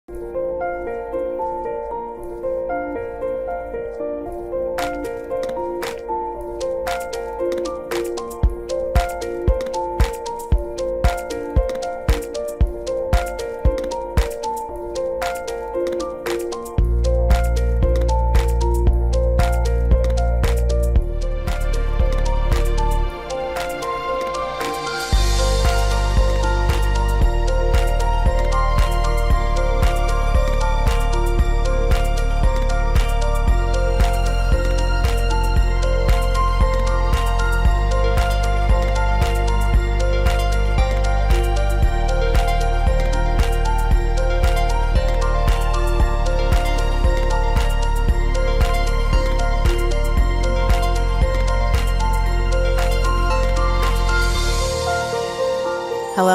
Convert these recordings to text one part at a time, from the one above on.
Hello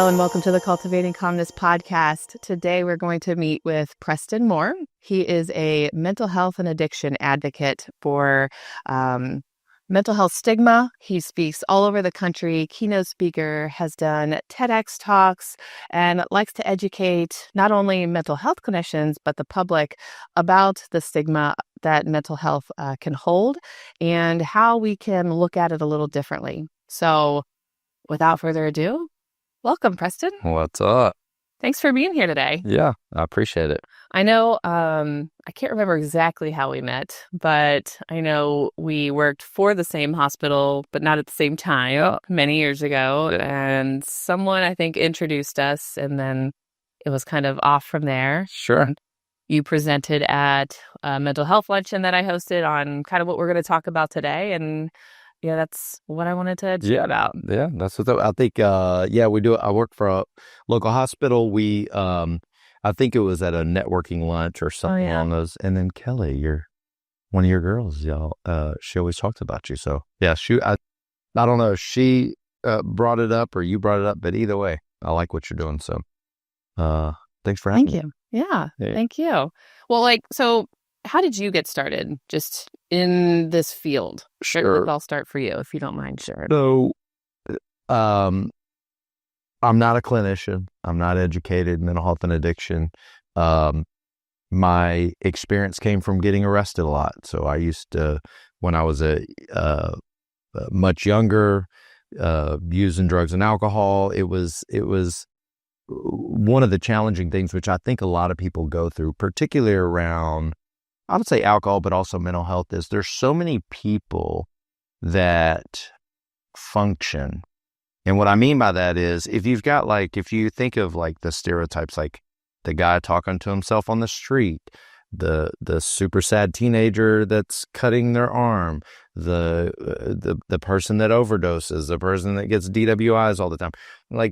and welcome to the Cultivating Calmness Podcast. Today we're going to meet with Preston Moore. He is a mental health and addiction advocate for mental health stigma. He speaks all over the country, keynote speaker, has done TEDx talks, and likes to educate not only mental health clinicians, but the public about the stigma that mental health can hold and how we can look at it a little differently. So without further ado, welcome, Preston. What's up? Thanks for being here today. Yeah, I appreciate it. I know, I can't remember exactly how we met, but I know we worked for the same hospital, but not at the same time many years ago. And someone, I think, introduced us, and then it was kind of off from there. Sure. You presented at a mental health luncheon that I hosted on kind of what we're going to talk about today. And yeah, that's what I wanted to chat about. Yeah, that's what I think. We do. I work for a local hospital. We, I think it was at a networking lunch or something along those. And then Kelly, one of your girls, y'all, she always talks about you. So yeah, I don't know if she brought it up or you brought it up, but either way, I like what you're doing. So, thanks for having me. Thank you. Yeah, thank you. Well, so how did you get started just in this field? Sure. I'll start for you if you don't mind. Sure. So, I'm not a clinician. I'm not educated in mental health and addiction. My experience came from getting arrested a lot. So I used to, when I was much younger, using drugs and alcohol. It was one of the challenging things, which I think a lot of people go through, particularly around, I would say alcohol, but also mental health, is there's so many people that function. And what I mean by that is if you think of the stereotypes, like the guy talking to himself on the street, the super sad teenager that's cutting their arm, the person that overdoses, the person that gets DWIs all the time,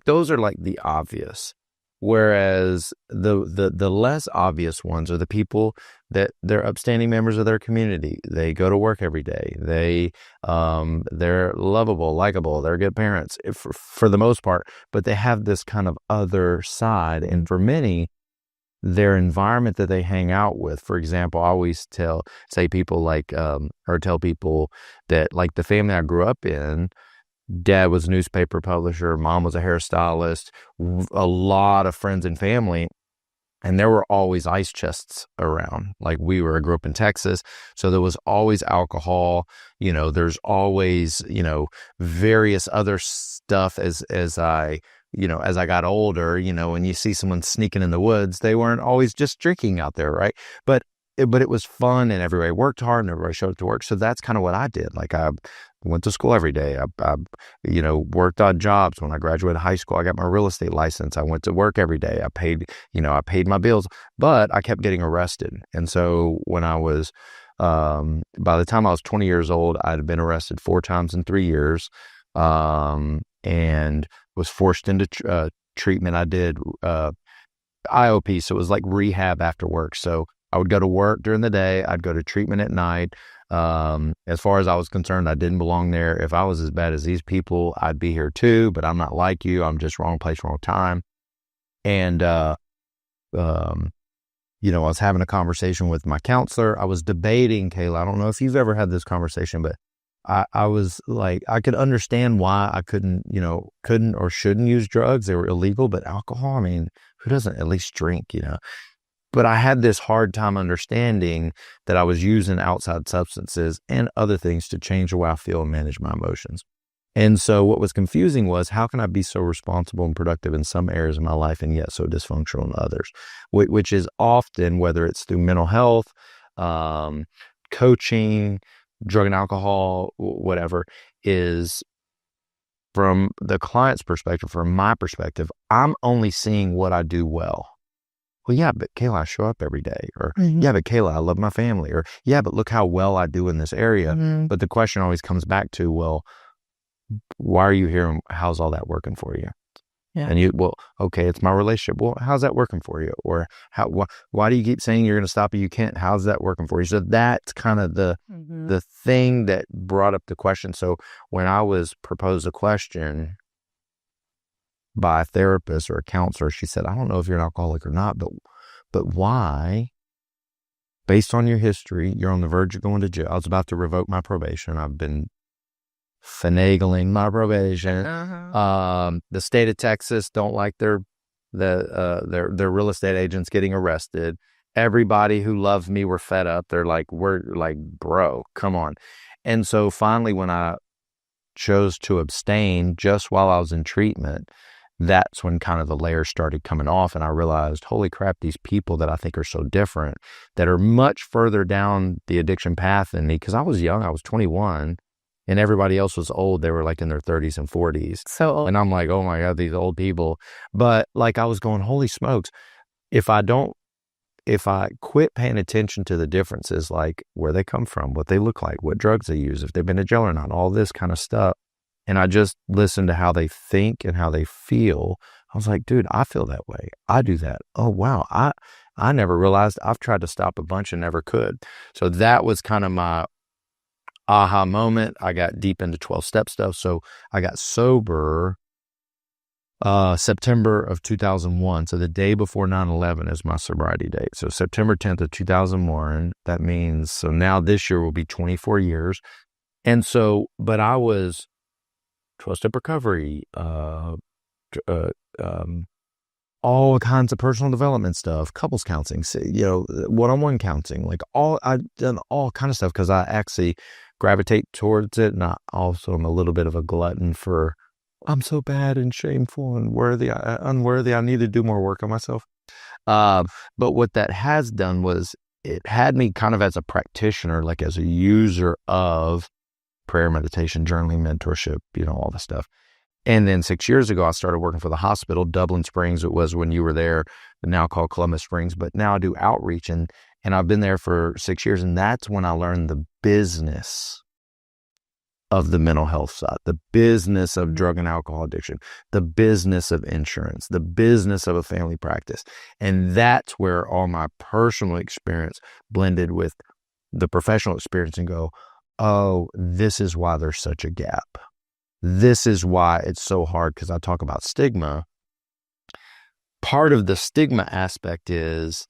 those are the obvious. Whereas the less obvious ones are the people that they're upstanding members of their community. They go to work every day. They're lovable, likable. They're good parents for the most part, but they have this kind of other side. And for many, their environment that they hang out with, for example, I always tell people that the family I grew up in, dad was a newspaper publisher, mom was a hairstylist, a lot of friends and family, and there were always ice chests around. I grew up in Texas, so there was always alcohol. There's always, various other stuff as I got older, and you see someone sneaking in the woods, they weren't always just drinking out there, right? But it was fun, and everybody worked hard, and everybody showed up to work. So that's kind of what I did. I went to school every day. I worked odd jobs. When I graduated high school, I got my real estate license. I went to work every day. I paid my bills, but I kept getting arrested. And so when I was, by the time I was 20 years old, I'd been arrested 4 times in 3 years, and was forced into treatment. I did IOP, so it was like rehab after work. So I would go to work during the day. I'd go to treatment at night. As far as I was concerned, I didn't belong there. If I was as bad as these people, I'd be here too, but I'm not like you. I'm just wrong place, wrong time. And, I was having a conversation with my counselor. I was debating, Kaela, I don't know if you've ever had this conversation, but I was I could understand why I couldn't or shouldn't use drugs. They were illegal, but alcohol, who doesn't at least drink, But I had this hard time understanding that I was using outside substances and other things to change the way I feel and manage my emotions. And so what was confusing was, how can I be so responsible and productive in some areas of my life and yet so dysfunctional in others? Which is often, whether it's through mental health, coaching, drug and alcohol, whatever, is from the client's perspective, from my perspective, I'm only seeing what I do well. Well, yeah, but Kaela, I show up every day. Or, yeah, but Kaela, I love my family. Or, yeah, but look how well I do in this area. But the question always comes back to, well, why are you here and how's all that working for you? Yeah. And well, okay, it's my relationship. Well, how's that working for you? Or why do you keep saying you're going to stop it? You can't. How's that working for you? So that's kind of the thing that brought up the question. So when I was proposed a question by a therapist or a counselor, she said, I don't know if you're an alcoholic or not, but why, based on your history, you're on the verge of going to jail. I was about to revoke my probation. I've been finagling my probation. The state of Texas don't like their real estate agents getting arrested. Everybody who loved me were fed up. We're like, bro, come on. And so finally, when I chose to abstain just while I was in treatment, that's when kind of the layers started coming off. And I realized, holy crap, these people that I think are so different, that are much further down the addiction path than me, because I was young, I was 21. And everybody else was old. They were like in their 30s and 40s. So old. And I'm like, oh my God, these old people. But like I was going, holy smokes, if I quit paying attention to the differences, like where they come from, what they look like, what drugs they use, if they've been to jail or not, all this kind of stuff. And I just listened to how they think and how they feel. I was like, dude, I feel that way. I do that. Oh, wow. I never realized. I've tried to stop a bunch and never could. So that was kind of my aha moment. I got deep into 12-step stuff. So I got sober September of 2001. So the day before 9/11 is my sobriety date. So September 10th of 2001. That means, so now this year will be 24 years. And so, but I was 12-step recovery, all kinds of personal development stuff, couples counseling, one-on-one counseling, like I've done all kind of stuff because I actually gravitate towards it. And I also am a little bit of a glutton for, I'm so bad and shameful and unworthy. I need to do more work on myself. But what that has done was it had me kind of as a practitioner, like as a user of prayer, meditation, journaling, mentorship, all the stuff. And then 6 years ago, I started working for the hospital, Dublin Springs. It was when you were there, now called Columbus Springs, but now I do outreach. And I've been there for 6 years. And that's when I learned the business of the mental health side, the business of drug and alcohol addiction, the business of insurance, the business of a family practice. And that's where all my personal experience blended with the professional experience and go, oh, this is why there's such a gap. This is why it's so hard, because I talk about stigma. Part of the stigma aspect is,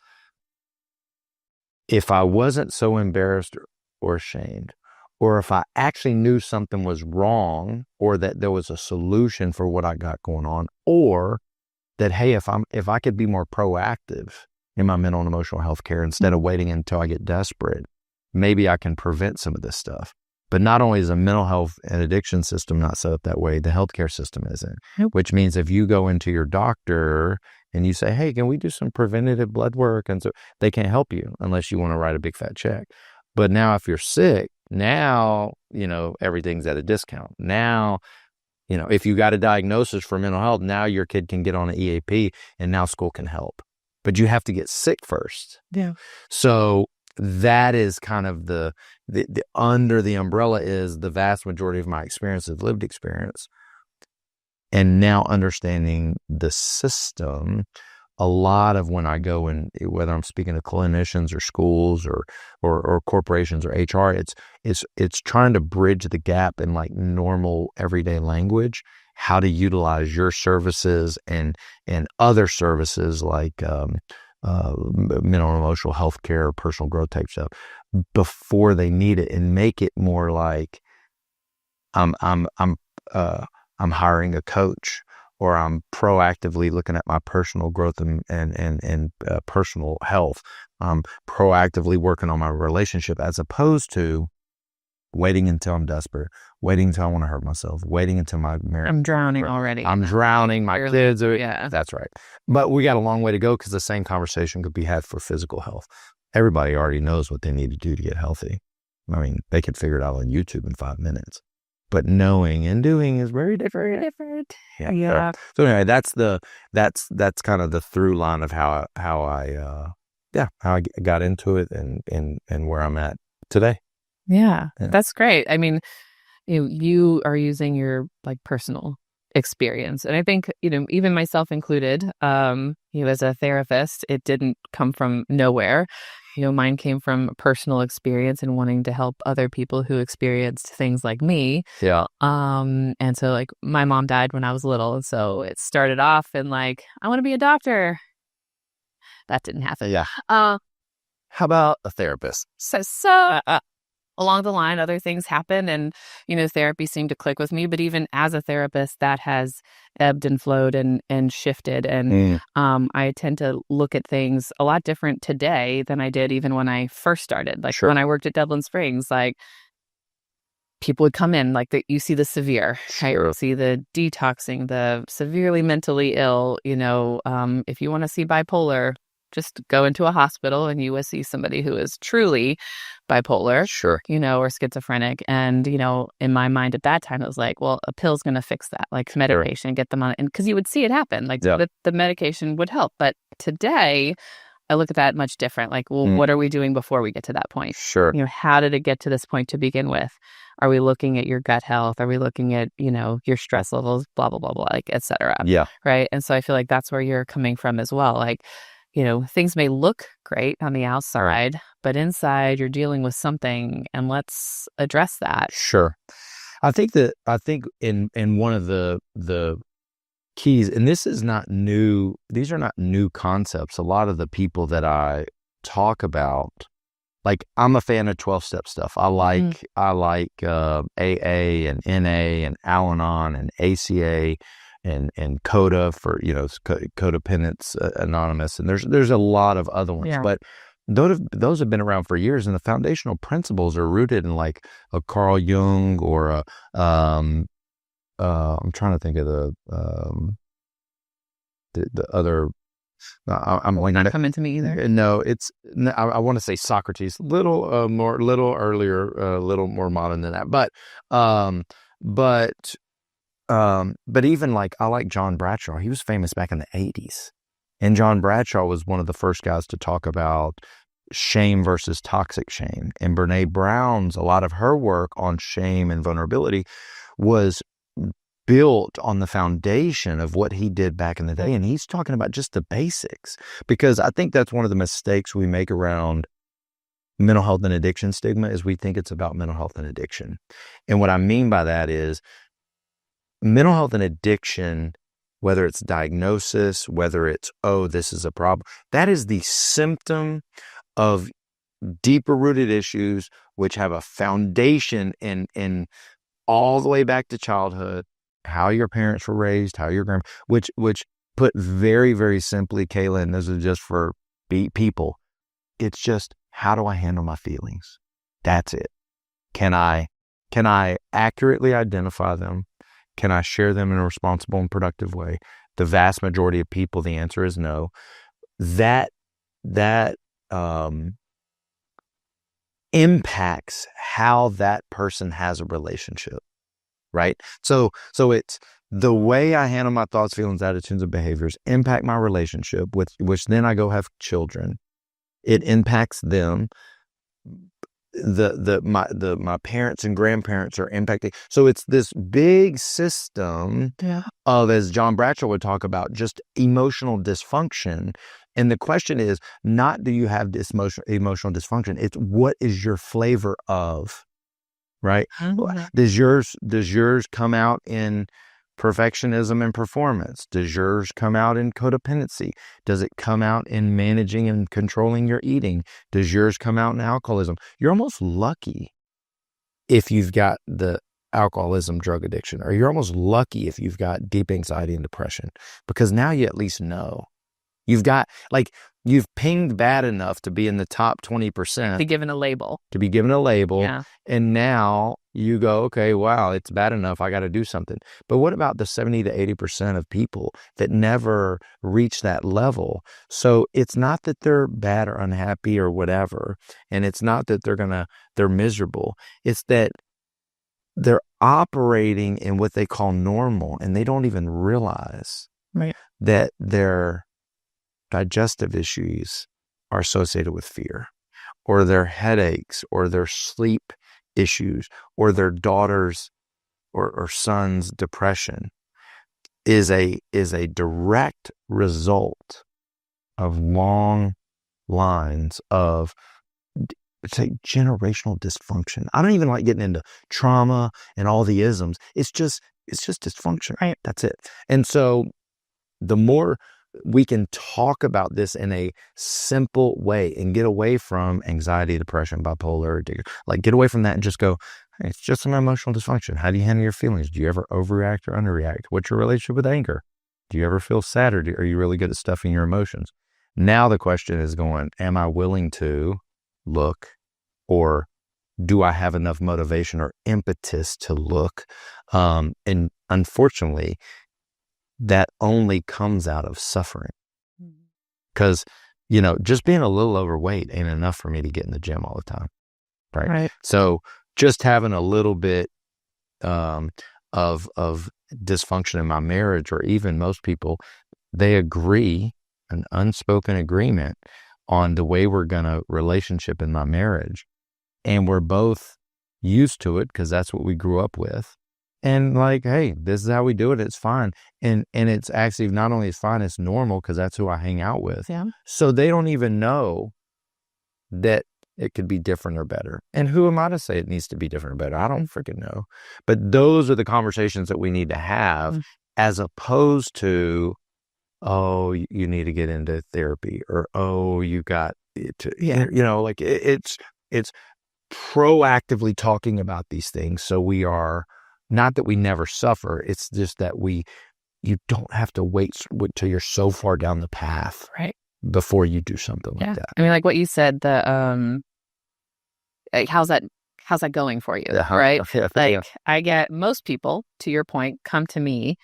if I wasn't so embarrassed or ashamed, or if I actually knew something was wrong, or that there was a solution for what I got going on, or that, hey, if I could be more proactive in my mental and emotional health care instead of waiting until I get desperate, maybe I can prevent some of this stuff. But not only is the mental health and addiction system not set up that way, the healthcare system isn't. Which means if you go into your doctor and you say, hey, can we do some preventative blood work? And so they can't help you unless you want to write a big fat check. But now if you're sick, now, everything's at a discount. Now, if you got a diagnosis for mental health, now your kid can get on an EAP and now school can help. But you have to get sick first. Yeah. So that is kind of the under the umbrella is the vast majority of my experience is lived experience. And now understanding the system, a lot of when I go and whether I'm speaking to clinicians or schools or corporations or HR, it's trying to bridge the gap in like normal everyday language, how to utilize your services and other services like mental and emotional health care, personal growth type stuff before they need it, and make it more like I'm hiring a coach, or I'm proactively looking at my personal growth and personal health. I'm proactively working on my relationship, as opposed to waiting until I'm desperate, waiting until I want to hurt myself, waiting until my marriage. I'm drowning already. I'm drowning. My kids are. Yeah. That's right. But we got a long way to go, because the same conversation could be had for physical health. Everybody already knows what they need to do to get healthy. I mean, they could figure it out on YouTube in 5 minutes. But knowing and doing is very different. Yeah. So anyway, that's kind of the through line of how I got into it and where I'm at today. Yeah, that's great. I mean, you are using your personal experience, and I think even myself included. As a therapist, it didn't come from nowhere. Mine came from personal experience and wanting to help other people who experienced things like me. Yeah. And so my mom died when I was little, and so it started off in I want to be a doctor. That didn't happen. Yeah. How about a therapist? So along the line, other things happen, and therapy seemed to click with me. But even as a therapist, that has ebbed and flowed and shifted. And I tend to look at things a lot different today than I did even when I first started. Sure. When I worked at Dublin Springs, people would come in, you see the severe, right? Sure. You see the detoxing, the severely mentally ill. If you want to see bipolar, just go into a hospital and you will see somebody who is truly bipolar, sure, or schizophrenic. And, in my mind at that time, it was well, a pill's going to fix that, medication, get them on it. And because you would see it happen, the medication would help. But today, I look at that much different. What are we doing before we get to that point? Sure. How did it get to this point to begin with? Are we looking at your gut health? Are we looking at, your stress levels, blah, blah, blah, blah, et cetera? Yeah. Right. And so I feel that's where you're coming from as well. Things may look great on the outside, but inside you're dealing with something, and let's address that. Sure. I think in one of the keys, and this is not new, these are not new concepts. A lot of the people that I talk about, I'm a fan of 12-step stuff. I like AA and NA and Al-Anon and ACA and CODA for Codependence Anonymous, and there's a lot of other ones, but those have been around for years, and the foundational principles are rooted in a Carl Jung or a I'm trying to think of the other. I'm not coming to me either. No, I want to say Socrates, little earlier, a little more modern than that, but even I like John Bradshaw. He was famous back in the 80s. And John Bradshaw was one of the first guys to talk about shame versus toxic shame. And Brene Brown's, a lot of her work on shame and vulnerability was built on the foundation of what he did back in the day. And he's talking about just the basics, because I think that's one of the mistakes we make around mental health and addiction stigma, is we think it's about mental health and addiction. And what I mean by that is, mental health and addiction, whether it's diagnosis, whether it's, this is a problem, that is the symptom of deeper rooted issues, which have a foundation in all the way back to childhood, how your parents were raised, how your which put very, very simply, Kaela, and this is just for people, it's just, how do I handle my feelings? That's it. Can I accurately identify them? Can I share them in a responsible and productive way? The vast majority of people, the answer is no. That impacts how that person has a relationship, right? So it's the way I handle my thoughts, feelings, attitudes, and behaviors impact my relationship, which then I go have children. It impacts them. My parents and grandparents are impacting. So it's this big system of, as John Bradshaw would talk about, just emotional dysfunction. And the question is not, do you have this emotional dysfunction? It's, what is your flavor of, right? Mm-hmm. Does yours come out in perfectionism and performance? Does yours come out in codependency? Does it come out in managing and controlling your eating? Does yours come out in alcoholism? You're almost lucky if you've got the alcoholism, drug addiction, or you're almost lucky if you've got deep anxiety and depression, because now you at least know. You've got, like, you've pinged bad enough to be in the top 20%. Be given a label. To be given a label. Yeah. And now you go, okay, wow, it's bad enough. I got to do something. But what about the 70 to 80% of people that never reach that level? So it's not that they're bad or unhappy or whatever. And it's not that they're miserable. It's that they're operating in what they call normal, and they don't even realize that their digestive issues are associated with fear, or their headaches, or their sleep issues, or their daughter's or son's depression is a direct result of long lines of, say, generational dysfunction. I don't even like getting into trauma and all the isms. It's just dysfunction. Right? That's it. And so the more we can talk about this in a simple way and get away from anxiety, depression, bipolar, like get away from that and just go, hey, it's just an emotional dysfunction. How do you handle your feelings? Do you ever overreact or underreact? What's your relationship with anger? Do you ever feel sad, or are you really good at stuffing your emotions? Now the question is going, am I willing to look, or do I have enough motivation or impetus to look? And unfortunately, that only comes out of suffering. Because, just being a little overweight ain't enough for me to get in the gym all the time. Right. So just having a little bit of dysfunction in my marriage, or even most people, they agree, an unspoken agreement on the way we're going to relationship in my marriage. And we're both used to it because that's what we grew up with. And like, hey, this is how we do it. It's fine. And it's actually, not only it's fine, it's normal because that's who I hang out with. Yeah. So they don't even know that it could be different or better. And who am I to say it needs to be different or better? I don't freaking know. But those are the conversations that we need to have, as opposed to, oh, you need to get into therapy, or, oh, you got to, like it's proactively talking about these things. So we are, not that we never suffer, it's just that you don't have to wait till you're so far down the path, right, before you do something like that. I mean, like what you said, the how's that going for you, right? I get most people, to your point, come to me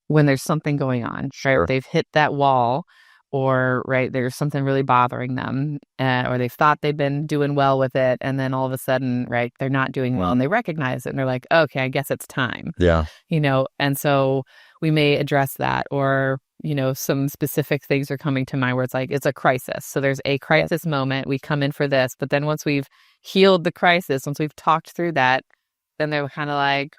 when there's something going on, right? They've hit that wall, or there's something really bothering them, or they've thought they've been doing well with it, and then all of a sudden, they're not doing well, and they recognize it, and they're like, okay, I guess it's time. Yeah. And so we may address that, or, some specific things are coming to mind where it's like, it's a crisis. So there's a crisis moment, we come in for this, but then once we've healed the crisis, once we've talked through that, then they're kind of like,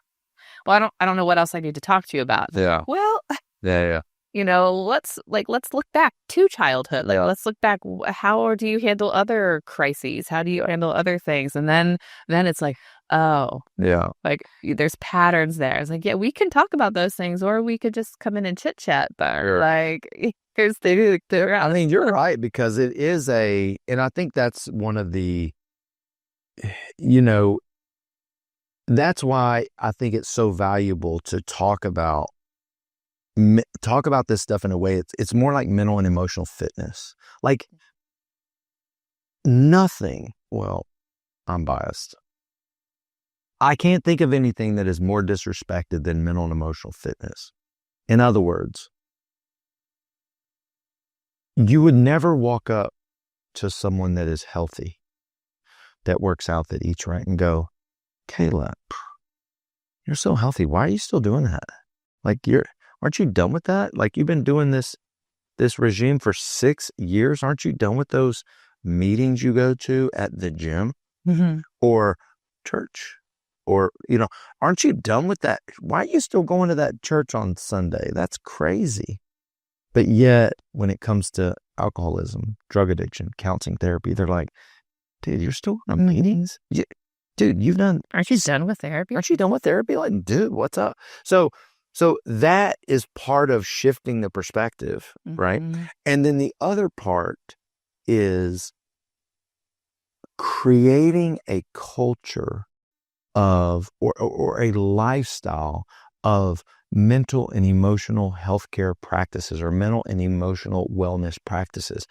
well, I don't know what else I need to talk to you about. Yeah. Well, yeah. Let's look back to childhood. Let's look back. How do you handle other crises? How do you handle other things? And then it's like, oh, yeah, there's patterns there. It's like, yeah, we can talk about those things, or we could just come in and chit chat. But here's the. I mean, you're right, because it is and I think that's one of the, that's why I think it's so valuable to talk about this stuff in a way it's more like mental and emotional fitness. Like nothing, well, I'm biased, I can't think of anything that is more disrespected than mental and emotional fitness. In other words, you would never walk up to someone that is healthy, that works out, that eats right, and go, Kaela, you're so healthy, why are you still doing that? Aren't you done with that? You've been doing this regime for 6 years. Aren't you done with those meetings you go to at the gym or church? Or, aren't you done with that? Why are you still going to that church on Sunday? That's crazy. But yet, when it comes to alcoholism, drug addiction, counseling, therapy, they're like, dude, you're still going to meetings? Dude, aren't you done with therapy? Aren't you done with therapy? Like, dude, what's up? So that is part of shifting the perspective, right? And then the other part is creating a culture or a lifestyle of mental and emotional healthcare practices or mental and emotional wellness practices.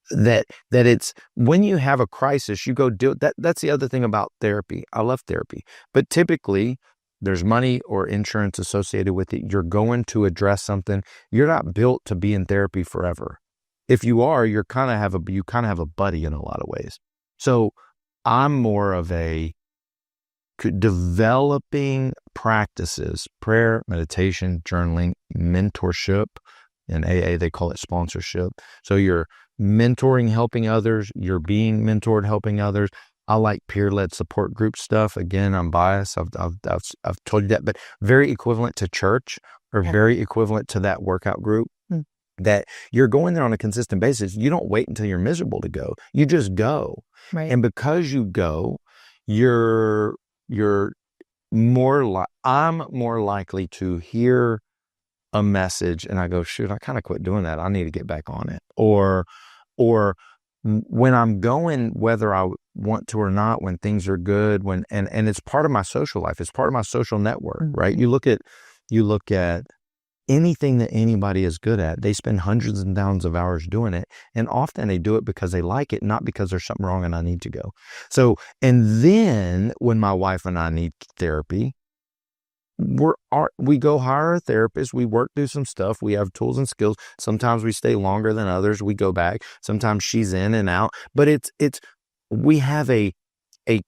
That it's when you have a crisis, you go do that. That's the other thing about therapy. I love therapy, but typically there's money or insurance associated with it. You're going to address something. You're not built to be in therapy forever. If you are, you kind of have a buddy in a lot of ways. So I'm more of a developing practices, prayer, meditation, journaling, mentorship. In AA, they call it sponsorship. So you're mentoring, helping others. You're being mentored, helping others. I like peer-led support group stuff. Again, I'm biased. I've told you that, but very equivalent to church or very equivalent to that workout group. That you're going there on a consistent basis. You don't wait until you're miserable to go. You just go. Right. And because you go, I'm more likely to hear a message and I go, shoot, I kind of quit doing that. I need to get back on it. Or when I'm going, whether I want to or not, when things are good, and it's part of my social life, it's part of my social network, right? You look at anything that anybody is good at, they spend hundreds and thousands of hours doing it. And often they do it because they like it, not because there's something wrong and I need to go. So, and then when my wife and I need therapy, we go hire a therapist, we work through some stuff, we have tools and skills. Sometimes we stay longer than others, we go back. Sometimes she's in and out, but we have a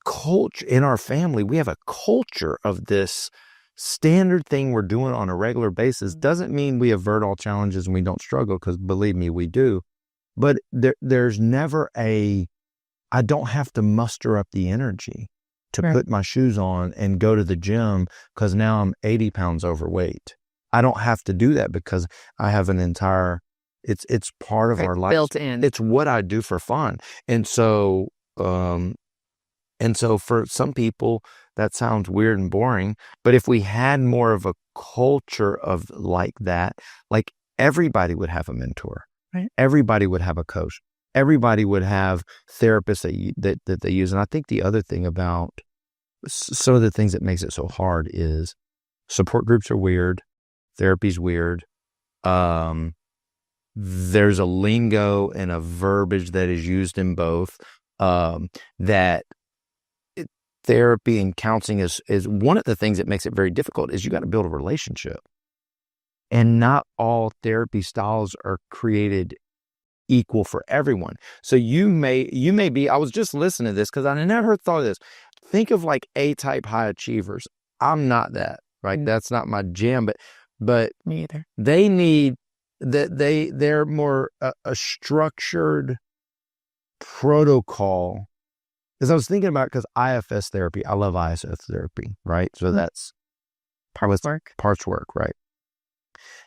culture in our family. We have a culture of this standard thing we're doing on a regular basis. Doesn't mean we avert all challenges and we don't struggle, because believe me, we do. But there's never I don't have to muster up the energy to put my shoes on and go to the gym because now I'm 80 pounds overweight. I don't have to do that because I have an entire, it's part of our life. Built in. It's what I do for fun. And so for some people, that sounds weird and boring, but if we had more of a culture of like that, like everybody would have a mentor, right? Everybody would have a coach. Everybody would have therapists that they use. And I think the other thing about some of the things that makes it so hard is support groups are weird. Therapy's weird. There's a lingo and a verbiage that is used in both, that therapy and counseling is one of the things that makes it very difficult is you got to build a relationship. And not all therapy styles are created equal for everyone. So you may be, I was just listening to this because I never thought of this. Think of like A-type high achievers. I'm not that, right? That's not my jam, but me either. They need that they're more a structured protocol. As I was thinking about, because IFS therapy, I love IFS therapy, right? So that's parts work, right?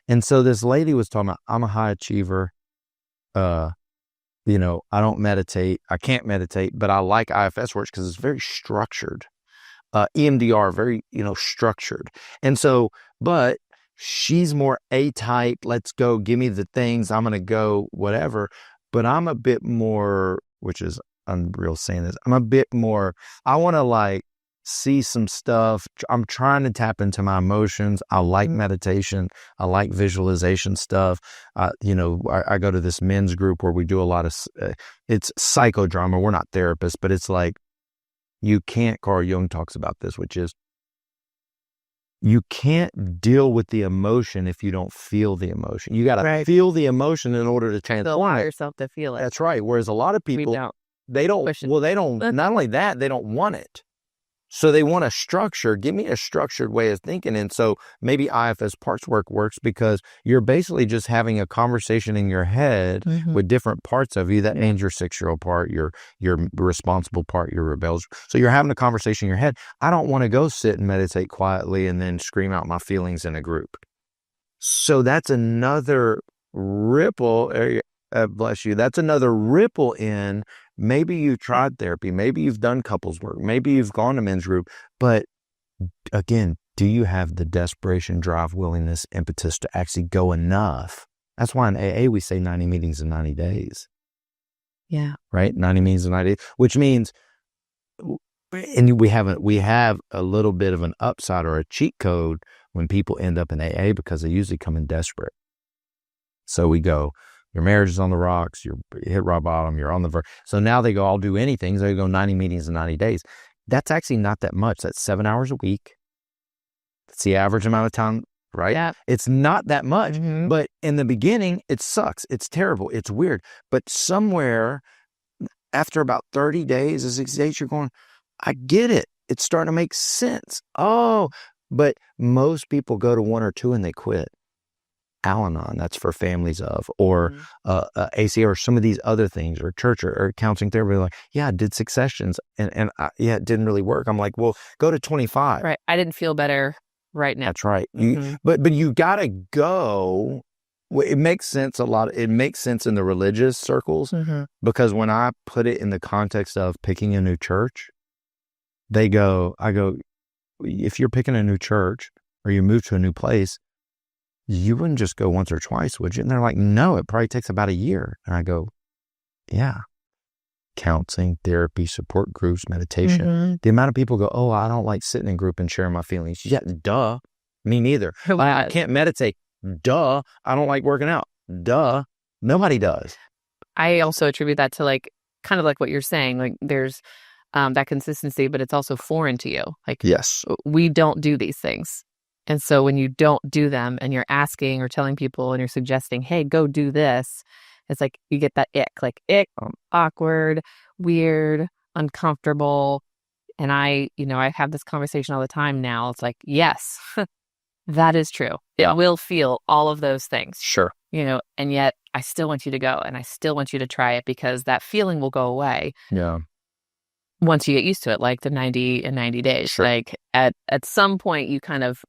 And so this lady was talking about, I'm a high achiever. I don't meditate. I can't meditate, but I like IFS work because it's very structured. EMDR, very, structured. And so, but she's more A-type. Let's go. Give me the things. I'm going to go, whatever. But I'm a bit more, which is unreal saying this. I'm a bit more, I want to see some stuff. I'm trying to tap into my emotions. I like meditation. I like visualization stuff. I go to this men's group where we do a lot of, it's psychodrama. We're not therapists, but it's like, Carl Jung talks about this, which is, you can't deal with the emotion if you don't feel the emotion. You got to feel the emotion in order to allow yourself to feel it. That's right. Whereas a lot of people, they don't, not only that, they don't want it. So they want a structure. Give me a structured way of thinking. And so maybe IFS parts work works because you're basically just having a conversation in your head with different parts of you. That means your 6-year-old part, your responsible part, your rebellious. So you're having a conversation in your head. I don't want to go sit and meditate quietly and then scream out my feelings in a group. So that's another ripple. Bless you. That's another ripple in. Maybe you've tried therapy. Maybe you've done couples work. Maybe you've gone to men's group. But again, do you have the desperation, drive, willingness, impetus to actually go enough? That's why in AA we say 90 meetings in 90 days. Yeah. Right? 90 meetings in 90 days, which means and we have a little bit of an upside or a cheat code when people end up in AA, because they usually come in desperate. So we go, your marriage is on the rocks, you hit rock bottom, you're on the verge. So now they go, I'll do anything. So they go 90 meetings in 90 days. That's actually not that much. That's 7 hours a week. That's the average amount of time, right? Yeah. It's not that much, but in the beginning, it sucks. It's terrible. It's weird. But somewhere after about 30 days or 60 days, you're going, I get it. It's starting to make sense. Oh, but most people go to 1 or 2 and they quit. Al-Anon, that's for families of, or ACA, or some of these other things, or church, or counseling therapy. Like, yeah, I did 6 sessions, and it didn't really work. I'm like, well, go to 25. Right. I didn't feel better right now. That's right. But you got to go. It makes sense It makes sense in the religious circles, because when I put it in the context of picking a new church, I go, if you're picking a new church or you move to a new place, you wouldn't just go once or twice, would you? And they're like, no, it probably takes about a year. And I go, yeah. Counseling, therapy, support groups, meditation. The amount of people go, oh, I don't like sitting in group and sharing my feelings. Yeah, duh. Me neither. I can't meditate. Duh. I don't like working out. Duh. Nobody does. I also attribute that to like, kind of like what you're saying, like there's that consistency, but it's also foreign to you. Like, yes, we don't do these things. And so when you don't do them and you're asking or telling people and you're suggesting, hey, go do this, it's like you get that ick, awkward, weird, uncomfortable. And I have this conversation all the time now. It's like, yes, that is true. Yeah. It will feel all of those things. Sure. And yet I still want you to go and I still want you to try it, because that feeling will go away. Yeah. Once you get used to it, like the 90 and 90 days. Sure. Like at some point you kind of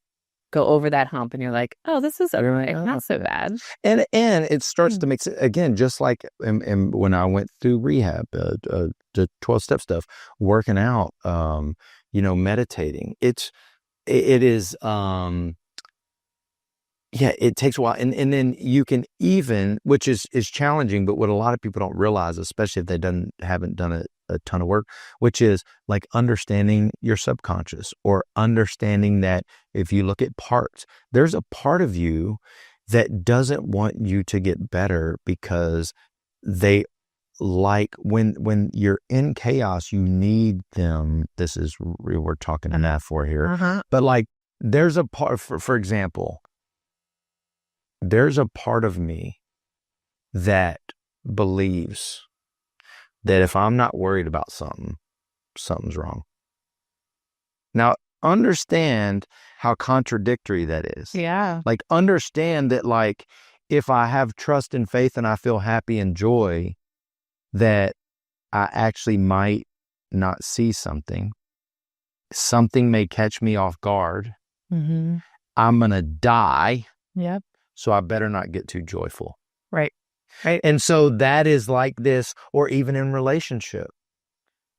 go over that hump and you're like, oh, this is okay, not so bad. And it starts to make sense again, just like and when I went through rehab, the 12-step stuff, working out, meditating. It is it takes a while, and then you can even, which is challenging, but what a lot of people don't realize, especially if they haven't done a ton of work, which is like understanding your subconscious, or understanding that if you look at parts, there's a part of you that doesn't want you to get better, because they like when you're in chaos, you need them. This is we're talking metaphor here, but like there's a part, for example, there's a part of me that believes that if I'm not worried about something's wrong. Now, understand how contradictory that is. Yeah. Like, understand that, like, if I have trust and faith and I feel happy and joy, that I actually might not see something. Something may catch me off guard. I'm going to die. Yep. So I better not get too joyful. Right. And so that is like this, or even in relationship,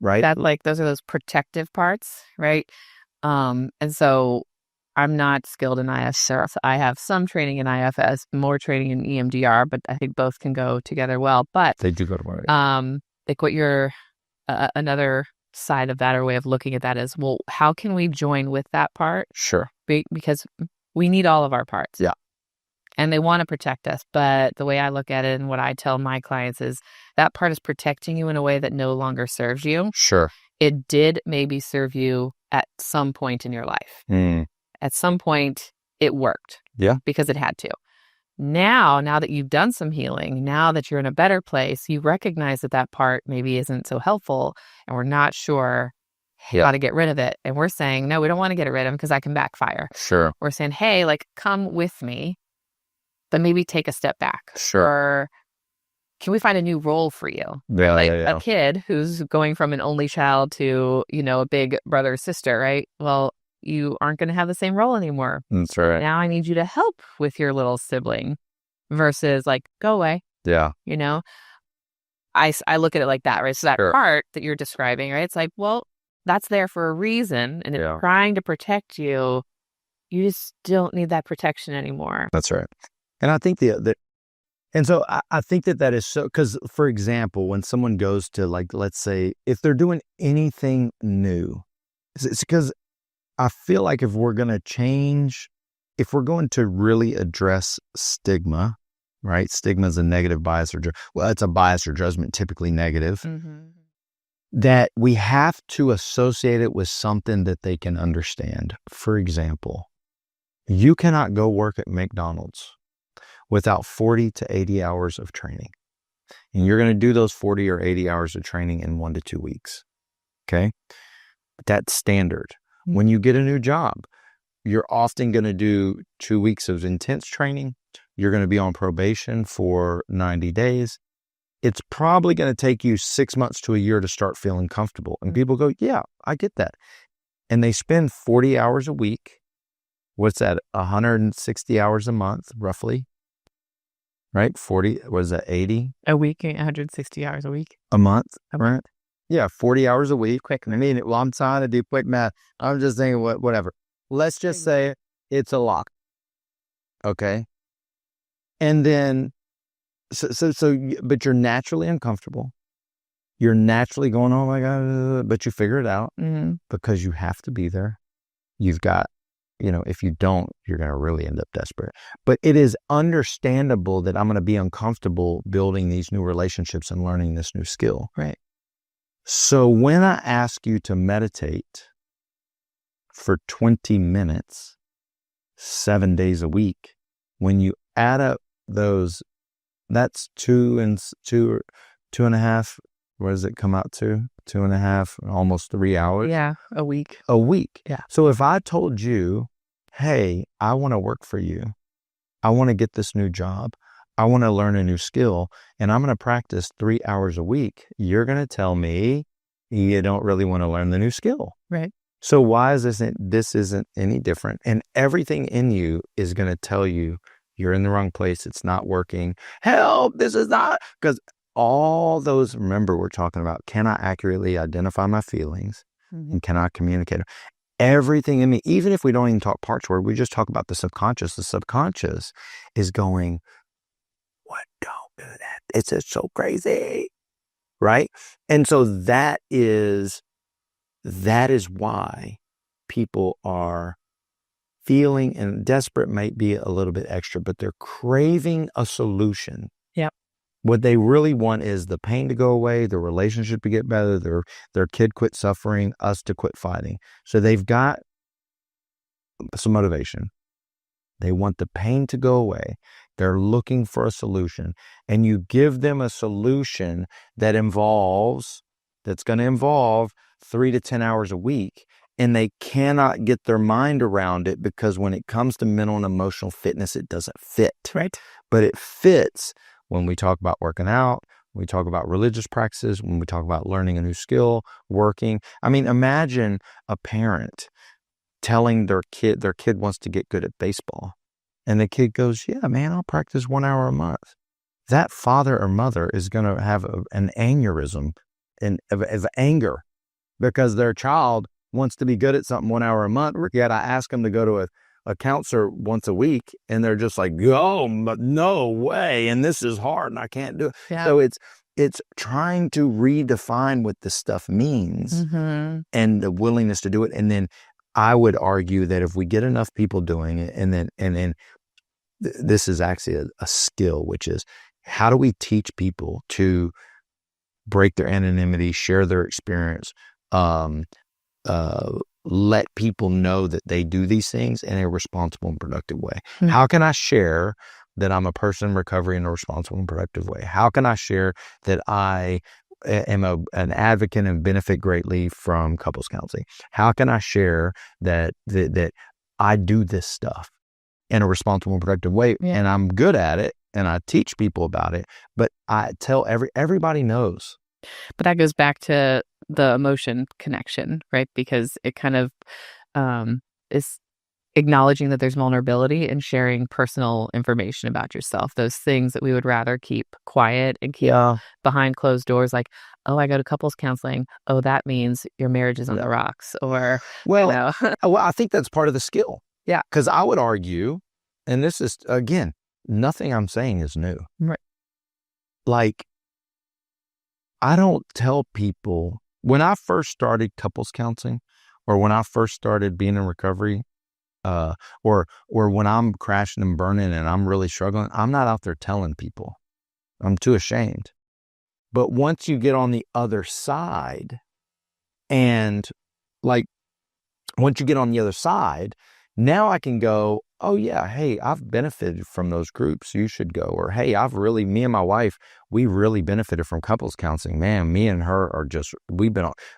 right? That, like, those are those protective parts, right? And so I'm not skilled in IFS. I have some training in IFS, more training in EMDR, but I think both can go together well. But they do go together. Like what your another side of that, or way of looking at that, is, well, how can we join with that part? Sure. Because we need all of our parts. Yeah. And they want to protect us. But the way I look at it and what I tell my clients is that part is protecting you in a way that no longer serves you. Sure. It did maybe serve you at some point in your life. At some point, it worked. Yeah. Because it had to. Now that you've done some healing, now that you're in a better place, you recognize that part maybe isn't so helpful, and we're not sure how to get rid of it. And we're saying, no, we don't want to get rid of them because that can backfire. Sure. We're saying, hey, like, come with me, but maybe take a step back. Sure. Or can we find a new role for you? Yeah, like yeah. A kid who's going from an only child to, a big brother or sister, right? Well, you aren't going to have the same role anymore. That's right. Now I need you to help with your little sibling, versus like, go away. Yeah. I look at it like that, right? So that part that you're describing, right? It's like, well, that's there for a reason, and it's trying to protect you. You just don't need that protection anymore. That's right. And I think And so I think that is so, because for example, when someone goes to, like, let's say if they're doing anything new, it's because I feel like if we're going to really address stigma, right? Stigma is a negative bias it's a bias or judgment, typically negative, that we have to associate it with something that they can understand. For example, you cannot go work at McDonald's without 40 to 80 hours of training. And you're going to do those 40 or 80 hours of training in 1 to 2 weeks. Okay? That's standard. When you get a new job, you're often going to do 2 weeks of intense training. You're going to be on probation for 90 days. It's probably going to take you 6 months to a year to start feeling comfortable. And people go, yeah, I get that. And they spend 40 hours a week. What's that? 160 hours a month, roughly. Right? 40, was that 80? A week, 160 hours a week. A month, A right? month. Yeah, 40 hours a week. Quick math. I mean, well, I'm trying to do quick math. I'm just thinking, whatever. Let's just say it's a lot. Okay? And then, but you're naturally uncomfortable. You're naturally going, oh my God, but you figure it out because you have to be there. You've got, if you don't, you're going to really end up desperate. But it is understandable that I'm going to be uncomfortable building these new relationships and learning this new skill. Right. So when I ask you to meditate for 20 minutes, 7 days a week, when you add up those, that's 2.5. What does it come out to? 2.5, almost 3 hours. Yeah, a week. A week. Yeah. So if I told you, hey, I want to work for you. I want to get this new job. I want to learn a new skill, and I'm going to practice 3 hours a week. You're going to tell me you don't really want to learn the new skill. Right. So why is this isn't any different? And everything in you is going to tell you you're in the wrong place. It's not working. Help, this is not, because all those, remember, we're talking about, can I accurately identify my feelings and can I communicate? Everything in me, even if we don't even talk parts where we just talk about the subconscious is going, what, don't do that. It's just so crazy. Right? And so that is why people are feeling, and desperate might be a little bit extra, but they're craving a solution. Yep. What they really want is the pain to go away, the relationship to get better, their kid quit suffering, us to quit fighting. So they've got some motivation. They want the pain to go away. They're looking for a solution. And you give them a solution that's going to involve 3 to 10 hours a week. And they cannot get their mind around it because when it comes to mental and emotional fitness, it doesn't fit. Right. But it fits when we talk about working out, when we talk about religious practices, when we talk about learning a new skill, working. I mean, imagine a parent telling their kid wants to get good at baseball. And the kid goes, yeah, man, I'll practice 1 hour a month. That father or mother is going to have an aneurysm of anger because their child wants to be good at something 1 hour a month. Yet I ask them to go to a counselor once a week, and they're just like, oh, no way. And this is hard and I can't do it. Yeah. So it's trying to redefine what this stuff means and the willingness to do it. And then I would argue that if we get enough people doing it, and then this is actually a skill, which is how do we teach people to break their anonymity, share their experience, let people know that they do these things in a responsible and productive way. How can I share that I'm a person in recovery in a responsible and productive way? How can I share that I am an advocate and benefit greatly from couples counseling? How can I share that I do this stuff in a responsible and productive way, and I'm good at it, and I teach people about it, but I tell everybody knows. But that goes back to the emotion connection, right? Because it kind of is acknowledging that there's vulnerability and sharing personal information about yourself. Those things that we would rather keep quiet and keep behind closed doors, like, oh, I go to couples counseling. Oh, that means your marriage is on the rocks. Or, well, I think that's part of the skill. Yeah. Because I would argue, and this is, again, nothing I'm saying is new. Right. Like, I don't tell people, when I first started couples counseling, or when I first started being in recovery, or when I'm crashing and burning and I'm really struggling, I'm not out there telling people. I'm too ashamed. But once you get on the other side, and like, once you get on the other side, now I can go, oh yeah, hey, I've benefited from those groups. You should go. Or, hey, me and my wife, we really benefited from couples counseling. Man, me and her are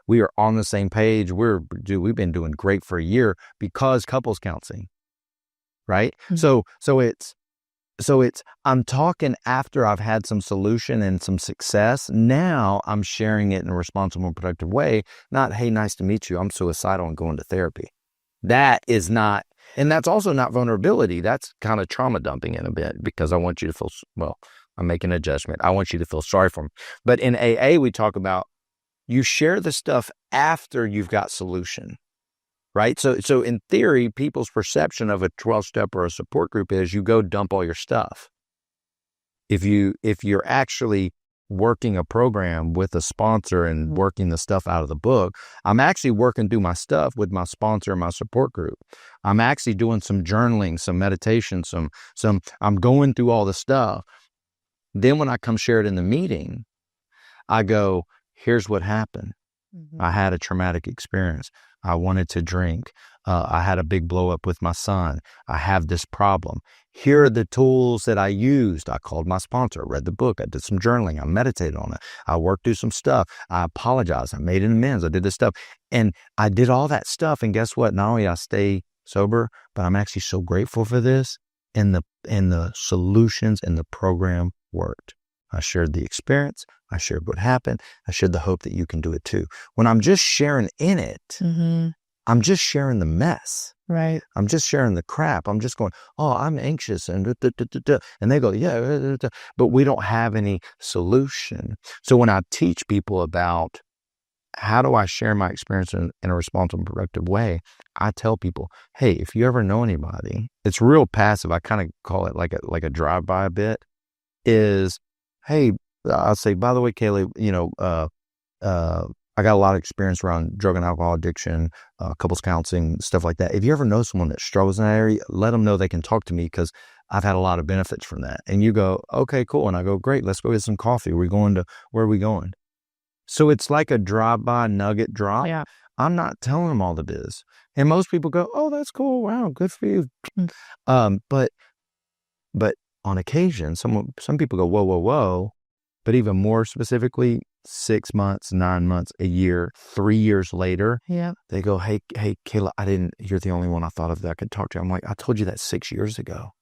we are on the same page. We've been doing great for a year because couples counseling. Right? Mm-hmm. So it's, I'm talking after I've had some solution and some success. Now I'm sharing it in a responsible and productive way. Not, hey, nice to meet you, I'm suicidal and going to therapy. That is not, and that's also not vulnerability. That's kind of trauma dumping in a bit, because I want you to feel, well, I'm making a judgment. I want you to feel sorry for them. But in AA, we talk about, you share the stuff after you've got solution. Right? So in theory, people's perception of a 12-step or a support group is you go dump all your stuff. If you're actually working a program with a sponsor and working the stuff out of the book, I'm actually working through my stuff with my sponsor and my support group. I'm actually doing some journaling, some meditation, I'm going through all the stuff. Then when I come share it in the meeting, I go, here's what happened. Mm-hmm. I had a traumatic experience. I wanted to drink. I had a big blow up with my son. I have this problem. Here are the tools that I used. I called my sponsor, read the book. I did some journaling. I meditated on it. I worked through some stuff. I apologized. I made an amends. I did this stuff. And I did all that stuff. And guess what? Not only I stay sober, but I'm actually so grateful for this. And the solutions in the program worked. I shared the experience. I shared what happened. I shared the hope that you can do it too. When I'm just sharing in it, mm-hmm. I'm just sharing the mess. Right. I'm just sharing the crap. I'm just going, oh, I'm anxious. And they go, yeah. But we don't have any solution. So when I teach people about how do I share my experience in a responsible and productive way, I tell people, hey, if you ever know anybody, it's real passive. I kind of call it like a drive-by a bit, is, hey, I'll say, by the way, Kaela, I got a lot of experience around drug and alcohol addiction, couples counseling, stuff like that. If you ever know someone that struggles in that area, let them know they can talk to me, because I've had a lot of benefits from that. And you go, okay, cool. And I go, great, let's go get some coffee. Where are we going? So it's like a drive-by nugget drop. Yeah. I'm not telling them all the biz. And most people go, oh, that's cool. Wow, good for you. But on occasion, some people go, whoa. But even more specifically, 6 months, 9 months, a year, 3 years later, they go, hey, Kaela, you're the only one I thought of that I could talk to. I'm like, I told you that 6 years ago.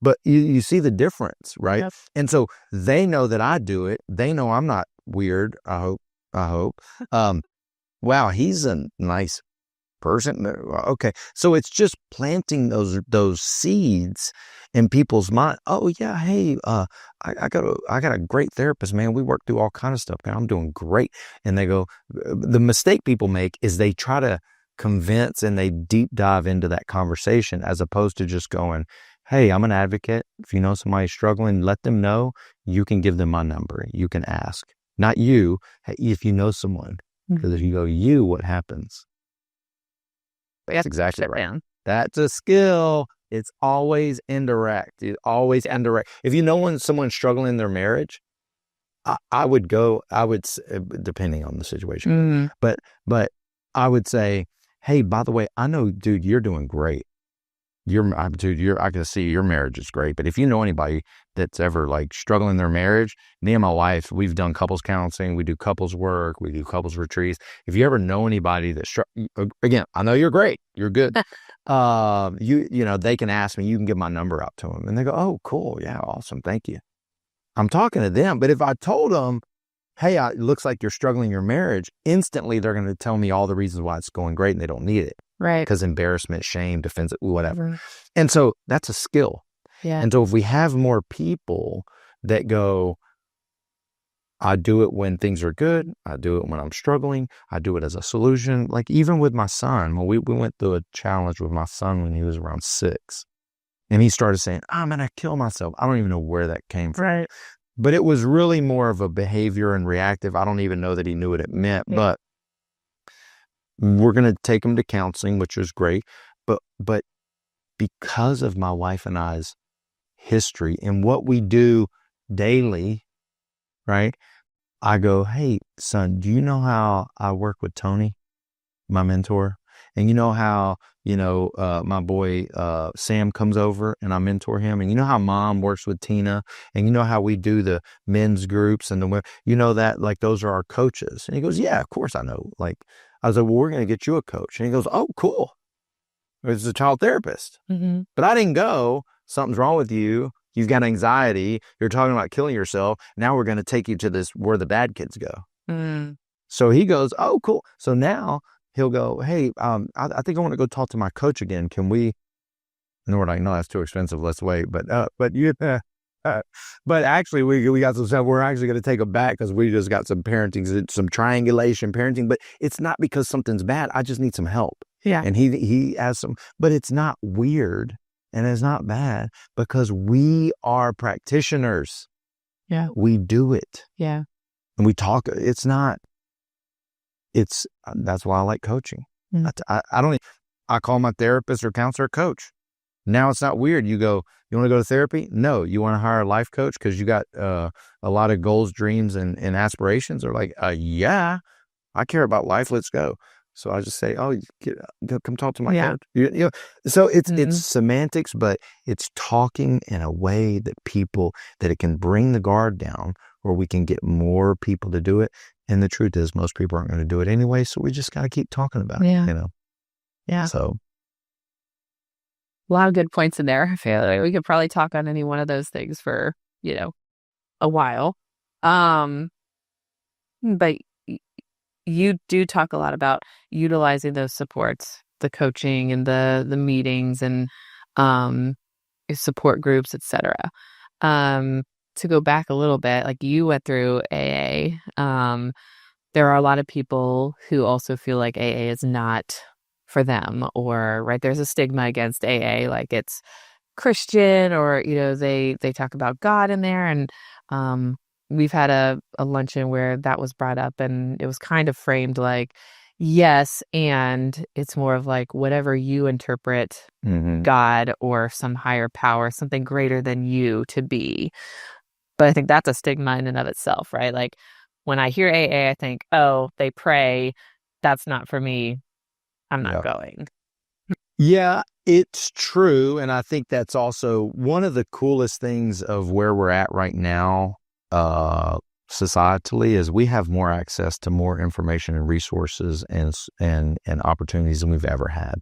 But you see the difference, right? Yep. And so they know that I do it. They know I'm not weird. I hope. Wow, he's a nice person. Okay. So it's just planting those seeds in people's mind. Oh yeah. Hey, I got a great therapist, man. We work through all kinds of stuff. Man, I'm doing great. And they go, the mistake people make is they try to convince and they deep dive into that conversation, as opposed to just going, hey, I'm an advocate. If you know somebody struggling, let them know. You can give them my number. You can ask. Not you. Hey, if you know someone. Because if you go, what happens? That's exactly right. Man. That's a skill. It's always indirect. It's always indirect. If you know someone's struggling in their marriage, I would, depending on the situation, but I would say, hey, by the way, I know, dude, you're doing great. I can see your marriage is great. But if you know anybody that's ever like struggling in their marriage, me and my wife, we've done couples counseling, we do couples work, we do couples retreats. If you ever know anybody again, I know you're great, you're good. They can ask me, you can give my number out to them, and they go, oh, cool, yeah, awesome, thank you. I'm talking to them. But if I told them, hey, it looks like you're struggling in your marriage, instantly they're going to tell me all the reasons why it's going great and they don't need it. Right. Because embarrassment, shame, defense, whatever. And so that's a skill. Yeah. And so if we have more people that go, I do it when things are good. I do it when I'm struggling. I do it as a solution. Like even with my son, when we went through a challenge with my son when he was around 6. And he started saying, I'm going to kill myself. I don't even know where that came from. Right. But it was really more of a behavior and reactive. I don't even know that he knew what it meant, but we're going to take him to counseling, which was great. But because of my wife and I's history and what we do daily, right? I go, hey, son, do you know how I work with Tony, my mentor? And you know how, my boy Sam comes over and I mentor him? And you know how mom works with Tina? And you know how we do the men's groups and the women? You know that, like, those are our coaches. And he goes, yeah, of course I know. Like, I was like, well, we're going to get you a coach. And he goes, oh, cool. It's a child therapist. Mm-hmm. But I didn't go, something's wrong with you. You've got anxiety. You're talking about killing yourself. Now we're going to take you to this where the bad kids go. Mm. So he goes, oh, cool. So now he'll go, hey, I think I want to go talk to my coach again. Can we? And we're like, no, that's too expensive. Let's wait. But actually we got some stuff. We're actually going to take them back because we just got some parenting, some triangulation parenting. But it's not because something's bad. I just need some help. Yeah. And he has some, but it's not weird and it's not bad because we are practitioners. Yeah. We do it. Yeah. And we talk. That's why I like coaching. Mm. I call my therapist or counselor coach. Now it's not weird. You go, you want to go to therapy? No. You want to hire a life coach because you got a lot of goals, dreams, and aspirations? Or like, yeah, I care about life. Let's go. So I just say, oh, come talk to my coach. So it's semantics, but it's talking in a way that it can bring the guard down where we can get more people to do it. And the truth is most people aren't going to do it anyway. So we just got to keep talking about it, Yeah. So. A lot of good points in there. I feel like we could probably talk on any one of those things for, a while. But you do talk a lot about utilizing those supports, the coaching and the meetings and support groups, etc. To go back a little bit, like you went through AA. There are a lot of people who also feel like AA is not for them, or right, there's a stigma against AA, like it's Christian, or they talk about God in there, and we've had a luncheon where that was brought up, and it was kind of framed like, yes, and it's more of like whatever you interpret God or some higher power, something greater than you to be. But I think that's a stigma in and of itself, right? Like when I hear AA, I think, oh, they pray. That's not for me. I'm not going. Yeah, it's true. And I think that's also one of the coolest things of where we're at right now, societally, is we have more access to more information and resources and opportunities than we've ever had.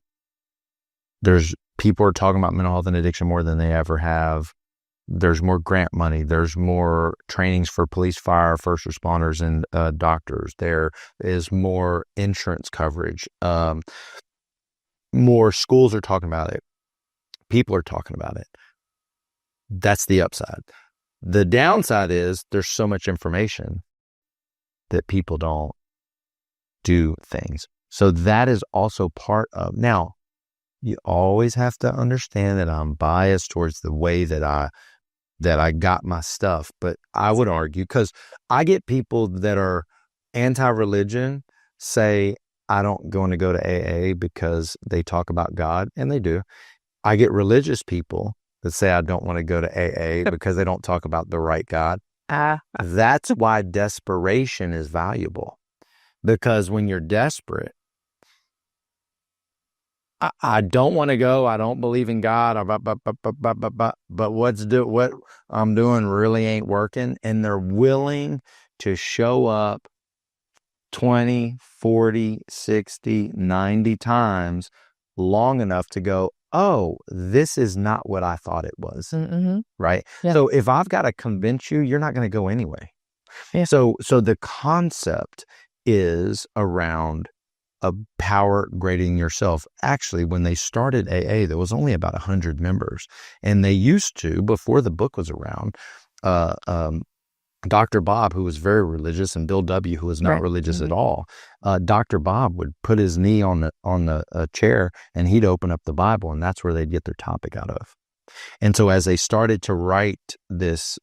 People are talking about mental health and addiction more than they ever have. There's more grant money. There's more trainings for police, fire, first responders, and doctors. There is more insurance coverage. More schools are talking about it. People are talking about it. That's the upside. The downside is there's so much information that people don't do things. So that is also part of. Now, you always have to understand that I'm biased towards the way that I got my stuff. But I would argue, because I get people that are anti-religion say, I don't want to go to AA because they talk about God, and they do. I get religious people that say I don't want to go to AA because they don't talk about the right God. That's why desperation is valuable. Because when you're desperate, I don't want to go. I don't believe in God. But what I'm doing really ain't working. And they're willing to show up 20, 40, 60, 90 times long enough to go, oh, this is not what I thought it was. Right? Yeah. So if I've got to convince you, you're not going to go anyway. Yeah. So the concept is around a power grading yourself. Actually, when they started AA, there was only about 100 members. And they used to, before the book was around, Dr. Bob, who was very religious, and Bill W., who was not religious at all, Dr. Bob would put his knee on the chair, and he'd open up the Bible, and that's where they'd get their topic out of. And so as they started to write this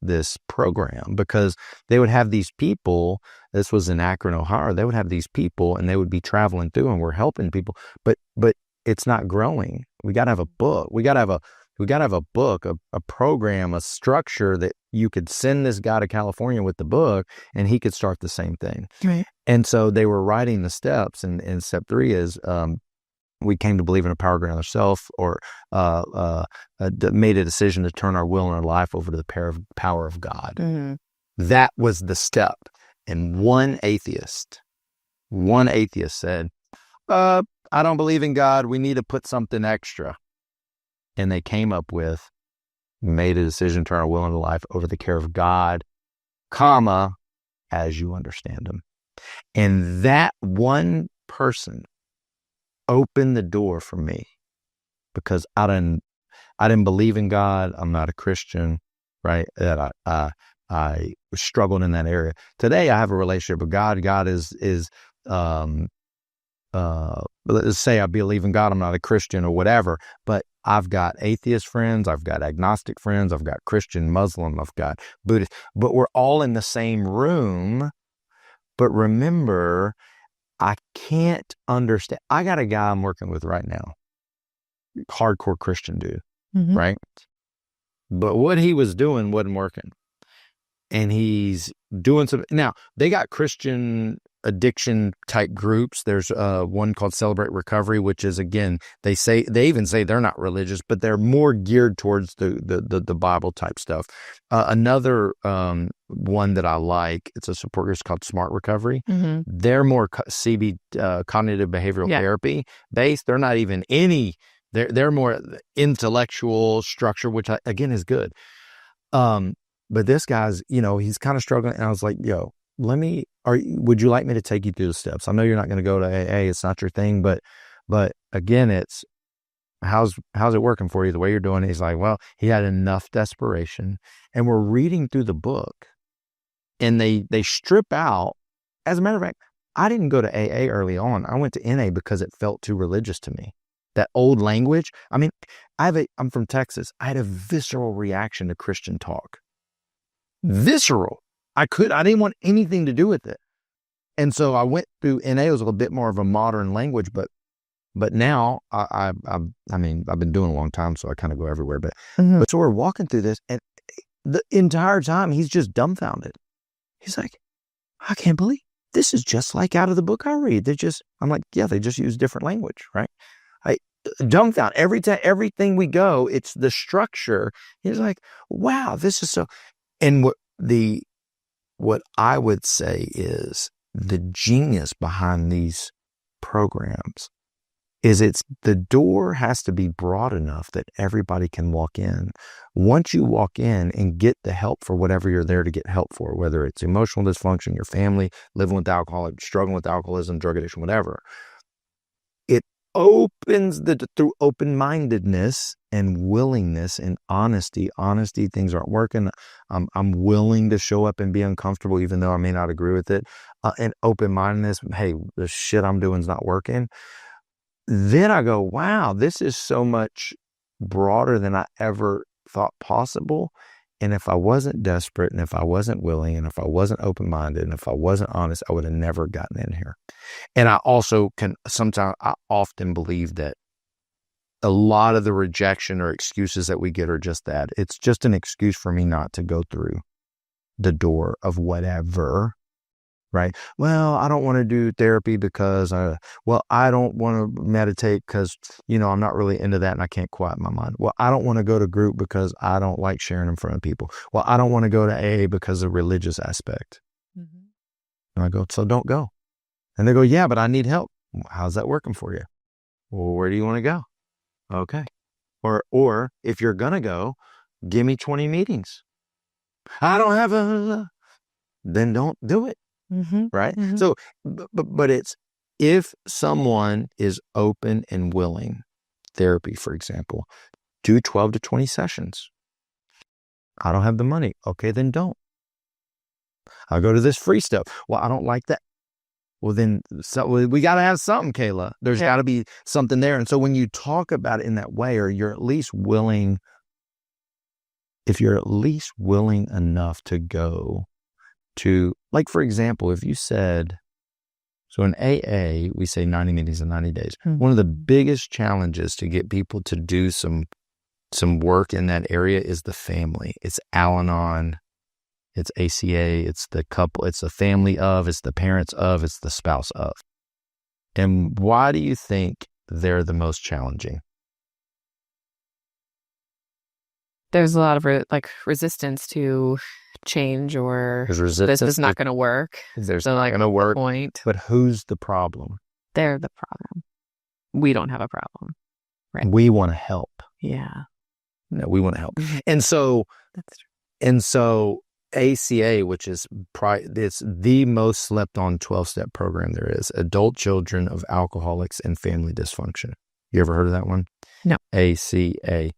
program, because they would have these people, this was in Akron, Ohio, they would have these people and they would be traveling through and we're helping people, but it's not growing. We got to have a book. We got to have a book, a program, a structure that you could send this guy to California with the book and he could start the same thing. Right. And so they were writing the steps, and step 3 is, we came to believe in a power greater than ourselves, or made a decision to turn our will and our life over to the power of God. Mm-hmm. That was the step. And one atheist said, I don't believe in God. We need to put something extra. And they came up with, made a decision to turn our will and our life over the care of God, as you understand him. And that one person opened the door for me, because I didn't believe in God. I'm not a Christian, right? That I struggled in that area. Today I have a relationship with God. God is let's say I believe in God. I'm not a Christian or whatever, but I've got atheist friends. I've got agnostic friends. I've got Christian, Muslim. I've got Buddhist, but we're all in the same room. But remember, I can't understand. I got a guy I'm working with right now, hardcore Christian dude, Mm-hmm. right? But what he was doing wasn't working. And he's doing some, now they got Christian addiction type groups. There's one called Celebrate Recovery, which is, again, they even say they're not religious, but they're more geared towards the Bible type stuff. Another one that I like, it's a support group called Smart Recovery. Mm-hmm. They're more cognitive behavioral therapy based. They're not even they're more intellectual structure, which again is good. But this guy's, he's kind of struggling. And I was like, yo, would you like me to take you through the steps? I know you're not going to go to AA. It's not your thing, but again, it's how's it working for you the way you're doing it? He's like, well, he had enough desperation, and we're reading through the book, and they strip out. As a matter of fact, I didn't go to AA early on. I went to NA because it felt too religious to me. That old language. I mean, I'm from Texas. I had a visceral reaction to Christian talk. Visceral. I didn't want anything to do with it. And so I went through NA. It was a little bit more of a modern language, but now I've been doing a long time, so I kind of go everywhere. But so we're walking through this, and the entire time he's just dumbfounded. He's like, I can't believe this is just like out of the book I read. I'm like, yeah, they just use different language, right? Dumbfounded. Everything we go, it's the structure. He's like, wow, this is so. And what I would say is the genius behind these programs is the door has to be broad enough that everybody can walk in. Once you walk in and get the help for whatever you're there to get help for, whether it's emotional dysfunction, your family, living with alcohol, struggling with alcoholism, drug addiction, whatever, it opens through open-mindedness and willingness and honesty, things aren't working. I'm willing to show up and be uncomfortable, even though I may not agree with it. And open-mindedness, hey, the shit I'm doing is not working. Then I go, wow, this is so much broader than I ever thought possible. And if I wasn't desperate, and if I wasn't willing, and if I wasn't open-minded, and if I wasn't honest, I would have never gotten in here. And I also I often believe that a lot of the rejection or excuses that we get are just that. It's just an excuse for me not to go through the door of whatever, right? Well, I don't want to do therapy because I don't want to meditate because, I'm not really into that and I can't quiet my mind. Well, I don't want to go to group because I don't like sharing in front of people. Well, I don't want to go to AA because of the religious aspect. Mm-hmm. And I go, so don't go. And they go, yeah, but I need help. How's that working for you? Well, where do you want to go? Okay. Or if you're going to go, give me 20 meetings. I don't have then don't do it. Mm-hmm. Right. Mm-hmm. So, but it's, if someone is open and willing, therapy, for example, do 12 to 20 sessions. I don't have the money. Okay, then don't. I'll go to this free stuff. Well, I don't like that. Well, then we got to have something, Kaela. There's got to be something there. And so when you talk about it in that way, or you're at least willing if you're at least willing enough to go to, like, for example, if you said, so in AA, we say 90 meetings in 90 days. One of the biggest challenges to get people to do some work in that area is the family. It's Al-Anon, it's ACA, it's the couple, it's the family of, it's the parents of, it's the spouse of. And why do you think they're the most challenging? There's a lot of resistance to change, or this is not going to work. There's not going to work. Point. But who's the problem? They're the problem. We don't have a problem. Right. We want to help. Yeah. No, we want to help. And so that's true. And so ACA, which is it's the most slept on 12-step program there is, Adult Children of Alcoholics and Family Dysfunction. You ever heard of that one? No. ACA.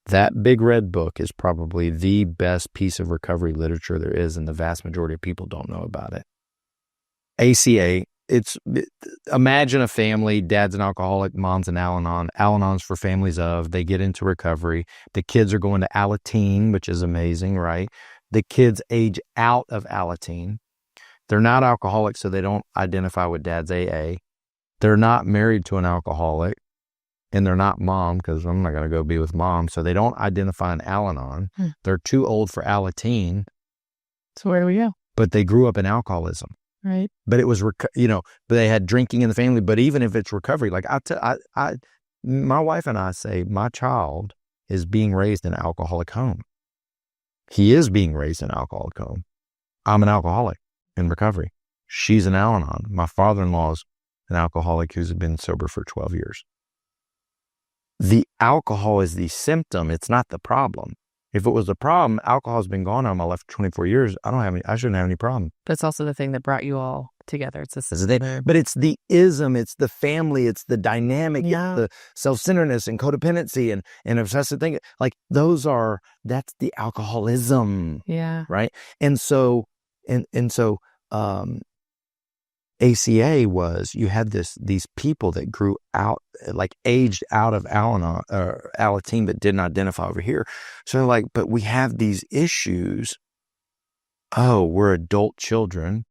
That big red book is probably the best piece of recovery literature there is, and the vast majority of people don't know about it. ACA, imagine a family, dad's an alcoholic, mom's an Al-Anon. Al-Anon's for families of, they get into recovery. The kids are going to Alateen, which is amazing, right? The kids age out of Alateen. They're not alcoholics, so they don't identify with dad's AA. They're not married to an alcoholic. And they're not mom, because I'm not going to go be with mom. So they don't identify an Al-Anon. They're too old for Alateen. So where do we go? But they grew up in alcoholism. Right. But it was, but they had drinking in the family. But even if it's recovery, like my wife and I say, my child is being raised in an alcoholic home. He is being raised in an alcoholic home. I'm an alcoholic in recovery. She's an Al-Anon. My father-in-law's an alcoholic who's been sober for 12 years. The alcohol is the symptom. It's not the problem. If it was the problem, alcohol's been gone on my life for 24 years. I shouldn't have any problem. That's also the thing that brought you all together. It's the but it's the ism, it's the family, it's the dynamic, it's the self-centeredness and codependency and obsessive thinking. Like that's the alcoholism. Yeah. Right. And so ACA was, you had these people that grew out, like aged out of Al-Anon or Alateen, but didn't identify over here. So but we have these issues. Oh, we're adult children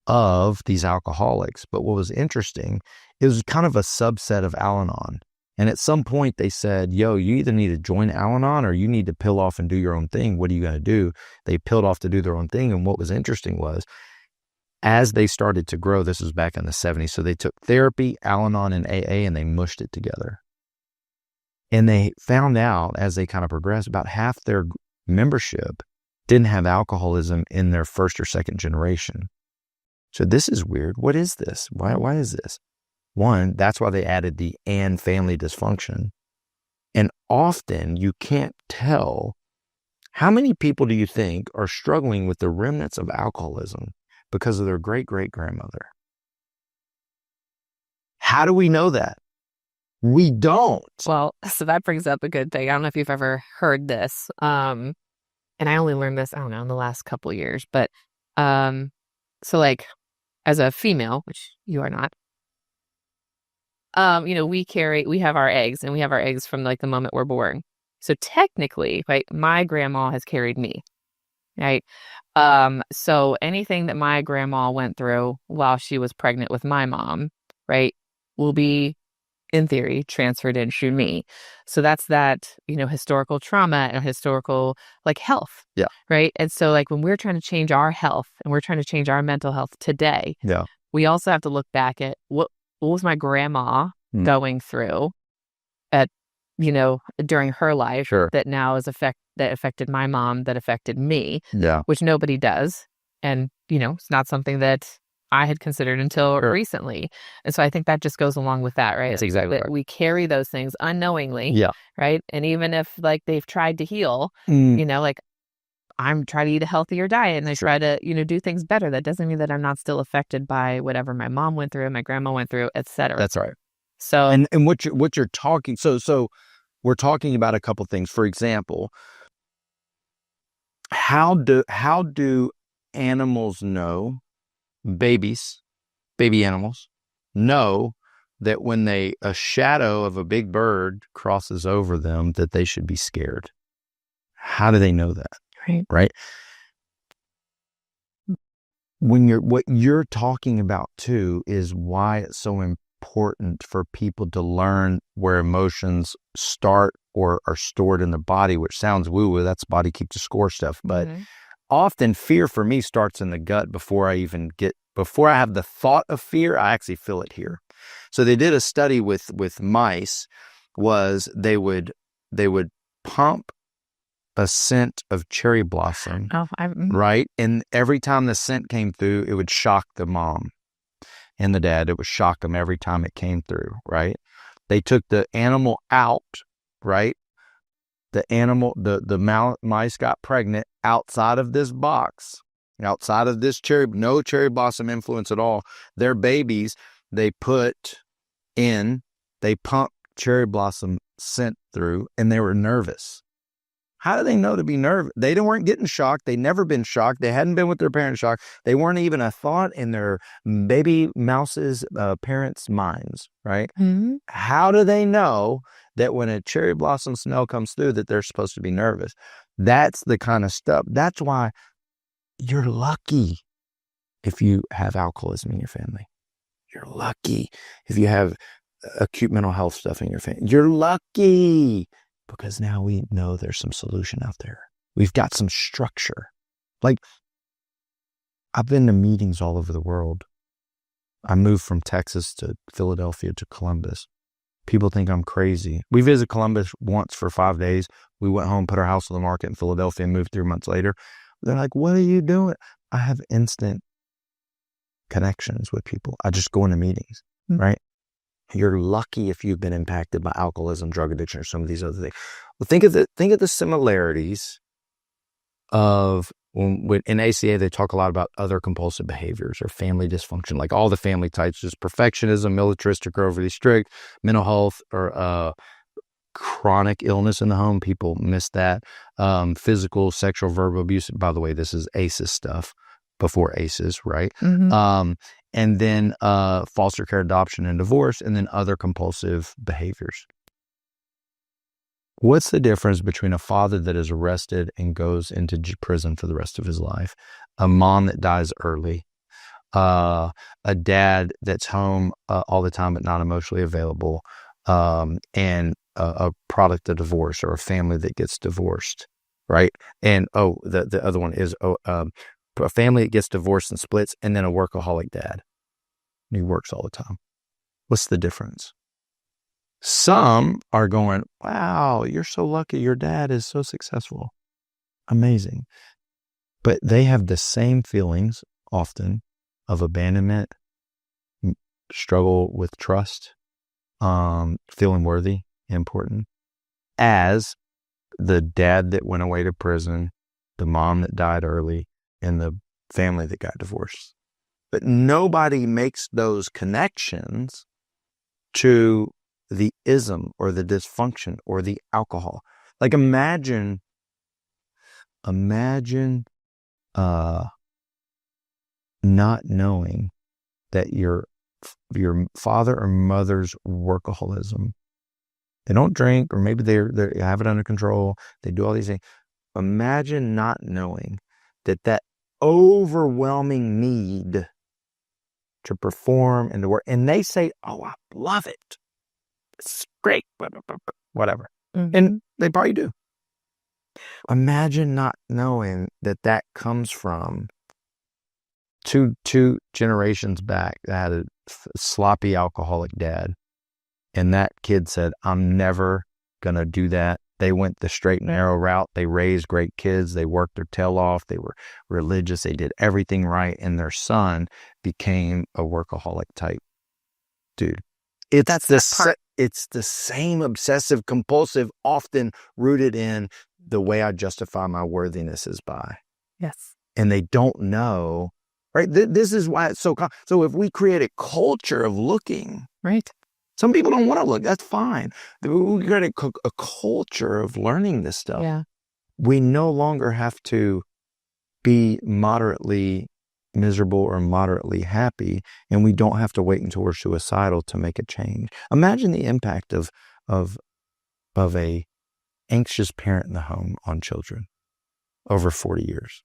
of these alcoholics. But what was interesting, it was kind of a subset of Al-Anon. And at some point they said, yo, you either need to join Al-Anon or you need to peel off and do your own thing. What are you going to do? They peeled off to do their own thing. And what was interesting was, as they started to grow, this was back in the 70s, so they took therapy, Al-Anon, and AA, and they mushed it together. And they found out, as they kind of progressed, about half their membership didn't have alcoholism in their first or second generation. So this is weird. What is this? Why is this? One, that's why they added the and family dysfunction. And often you can't tell, how many people do you think are struggling with the remnants of alcoholism because of their great-great-grandmother? How do we know that? We don't. Well, so that brings up a good thing. I don't know if you've ever heard this. And I only learned this, I don't know, in the last couple of years. But so as a female, which you are not, we have our eggs, and we have our eggs from the moment we're born. So technically, my grandma has carried me. Right. So anything that my grandma went through while she was pregnant with my mom, right, will be, in theory, transferred into me. So that's that, historical trauma and historical health. Yeah. Right. And so when we're trying to change our health and we're trying to change our mental health today, we also have to look back at what was my grandma going through during her life that now that affected my mom, that affected me, which nobody does. And, it's not something that I had considered until recently. And so I think that just goes along with that, right? That's exactly that right. We carry those things unknowingly, right? And even if they've tried to heal, I'm trying to eat a healthier diet and I try to, do things better. That doesn't mean that I'm not still affected by whatever my mom went through, my grandma went through, et cetera. That's right. So, and what you're talking, so we're talking about a couple things. For example, how do animals know, baby animals know that when a shadow of a big bird crosses over them, that they should be scared? How do they know that? Right. Right? What you're talking about too is why it's so important for people to learn where emotions start or are stored in the body, which sounds woo-woo. That's body keep the score stuff. But often fear for me starts in the gut before I have the thought of fear. I actually feel it here. So they did a study with mice. Was they would pump a scent of cherry blossom, right? And every time the scent came through, it would shock the mom and the dad. It would shock them every time it came through, right? They took the animal out, right? The mice got pregnant outside of this box, outside of this no cherry blossom influence at all. Their babies, they pumped cherry blossom scent through, and they were nervous. How do they know to be nervous? They weren't getting shocked. They'd never been shocked. They hadn't been with their parents shocked. They weren't even a thought in their baby mouse's parents' minds, right? Mm-hmm. How do they know that when a cherry blossom smell comes through that they're supposed to be nervous? That's the kind of stuff. That's why you're lucky if you have alcoholism in your family. You're lucky if you have acute mental health stuff in your family. You're lucky. Because now we know there's some solution out there. We've got some structure. Like, I've been to meetings all over the world. I moved from Texas to Philadelphia to Columbus. People think I'm crazy. We visited Columbus once for 5 days. We went home, put our house on the market in Philadelphia, and moved 3 months later. They're like, what are you doing? I have instant connections with people. I just go into meetings, right? You're lucky if you've been impacted by alcoholism, drug addiction, or some of these other things. Well, think of the similarities of in ACA, they talk a lot about other compulsive behaviors or family dysfunction, like all the family types, just perfectionism, militaristic or overly strict, mental health, or chronic illness in the home. People miss that. Physical, sexual, verbal abuse. By the way, this is ACEs stuff before ACEs, right? Mm-hmm. And then foster care, adoption, and divorce, and then other compulsive behaviors. What's the difference between a father that is arrested and goes into prison for the rest of his life, a mom that dies early, a dad that's home all the time but not emotionally available, and a product of divorce, or a family that gets divorced, right? And the other one is a family that gets divorced and splits, and then a workaholic dad. He works all the time. What's the difference? Some are going, wow, you're so lucky. Your dad is so successful. Amazing. But they have the same feelings often of abandonment, struggle with trust, feeling worthy, important, as the dad that went away to prison, the mom that died early, and the family that got divorced. But nobody makes those connections to the ism or the dysfunction or the alcohol. Like imagine not knowing that your father or mother's workaholism, they don't drink, or maybe they have it under control, they do all these things. Imagine not knowing that overwhelming need to perform and to work, and they say, oh, I love it, it's great, whatever. Mm-hmm. And they probably do. Imagine not knowing that comes from two generations back that had a sloppy alcoholic dad, and that kid said, I'm never gonna do that. They went the straight and narrow route. They raised great kids. They worked their tail off. They were religious. They did everything right. And their son became a workaholic type dude. It's the same obsessive compulsive, often rooted in the way I justify my worthiness is by. Yes. And they don't know, right? This is why it's so common. So if we create a culture of looking, right? Some people don't want to look. That's fine. We create a culture of learning this stuff. Yeah. We no longer have to be moderately miserable or moderately happy, and we don't have to wait until we're suicidal to make a change. Imagine the impact of a anxious parent in the home on children over 40 years.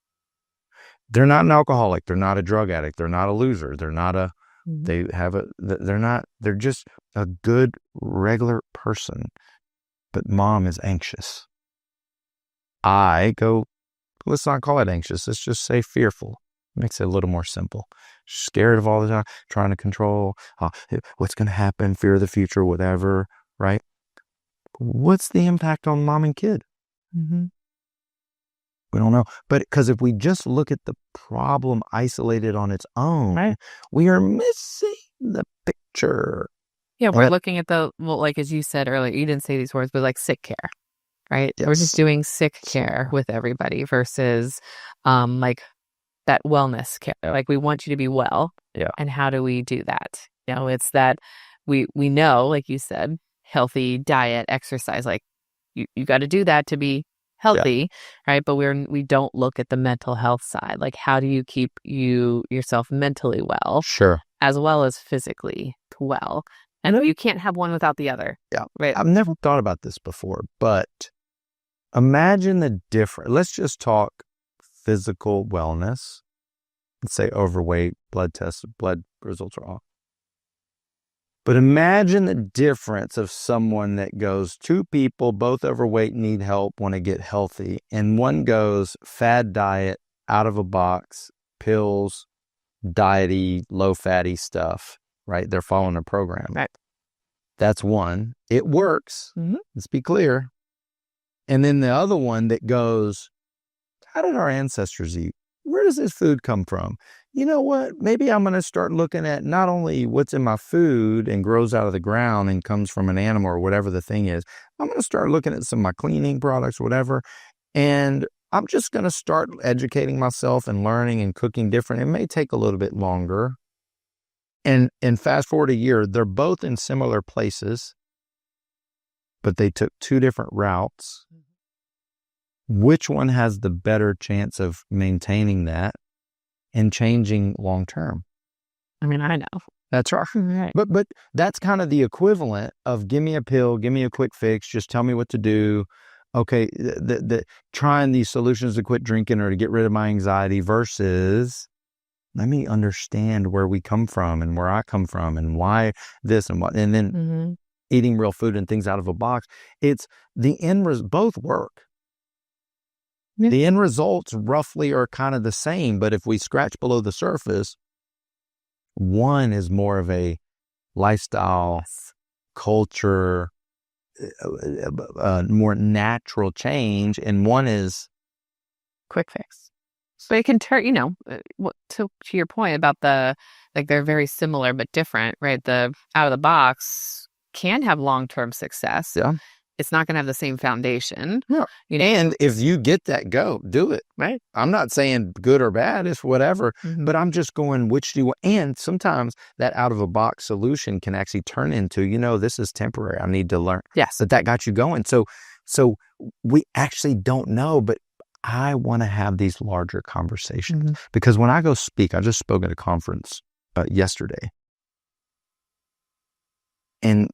They're not an alcoholic. They're not a drug addict. They're not a loser. They're not a, they're just a good, regular person. But mom is anxious. I go, let's not call it anxious. Let's just say fearful. Makes it a little more simple. Scared of all the time, trying to control what's going to happen, fear of the future, whatever, right? What's the impact on mom and kid? Mm-hmm. We don't know. But because if we just look at the problem isolated on its own, right, we are missing the picture. Yeah, we're looking at like as you said earlier, you didn't say these words, but like sick care, right? Yes. We're just doing sick care with everybody versus like that wellness care. Like we want you to be well. Yeah. And how do we do that? You know, it's that we know, like you said, healthy diet, exercise, like you got to do that to be healthy, right? But we don't look at the mental health side. Like how do you keep yourself mentally well? Sure. As well as physically well. And you can't have one without the other. Yeah. Right. I've never thought about this before, but imagine the difference. Let's just talk physical wellness. Let's say overweight, blood results are off. But imagine the difference of someone that goes, two people, both overweight, need help, want to get healthy. And one goes fad diet, out of a box, pills, diety, low fatty stuff, right? They're following a program. Right. That's one. It works. Mm-hmm. Let's be clear. And then the other one that goes, how did our ancestors eat? Where does this food come from? You know what? Maybe I'm going to start looking at not only what's in my food and grows out of the ground and comes from an animal or whatever the thing is. I'm going to start looking at some of my cleaning products, whatever. And I'm just going to start educating myself and learning and cooking different. It may take a little bit longer. And fast forward a year, they're both in similar places, but they took two different routes. Which one has the better chance of maintaining that and changing long term? I mean, I know. That's right. Right. But that's kind of the equivalent of give me a pill, give me a quick fix, just tell me what to do. Okay, trying these solutions to quit drinking or to get rid of my anxiety versus let me understand where we come from and where I come from and why this and what, and then eating real food and things out of a box. It's the both work. Yeah. The end results roughly are kind of the same, but if we scratch below the surface, one is more of a lifestyle, culture, more natural change, and one is quick fix. But it can turn, to your point about they're very similar but different, right? The out of the box can have long-term success. Yeah. It's not going to have the same foundation. Yeah. And if you get that, go do it. Right. I'm not saying good or bad, it's whatever, but I'm just going, which do you want? And sometimes that out of a box solution can actually turn into, this is temporary. I need to learn. Yes. But that got you going. So we actually don't know, but I want to have these larger conversations because when I go speak, I just spoke at a conference yesterday. And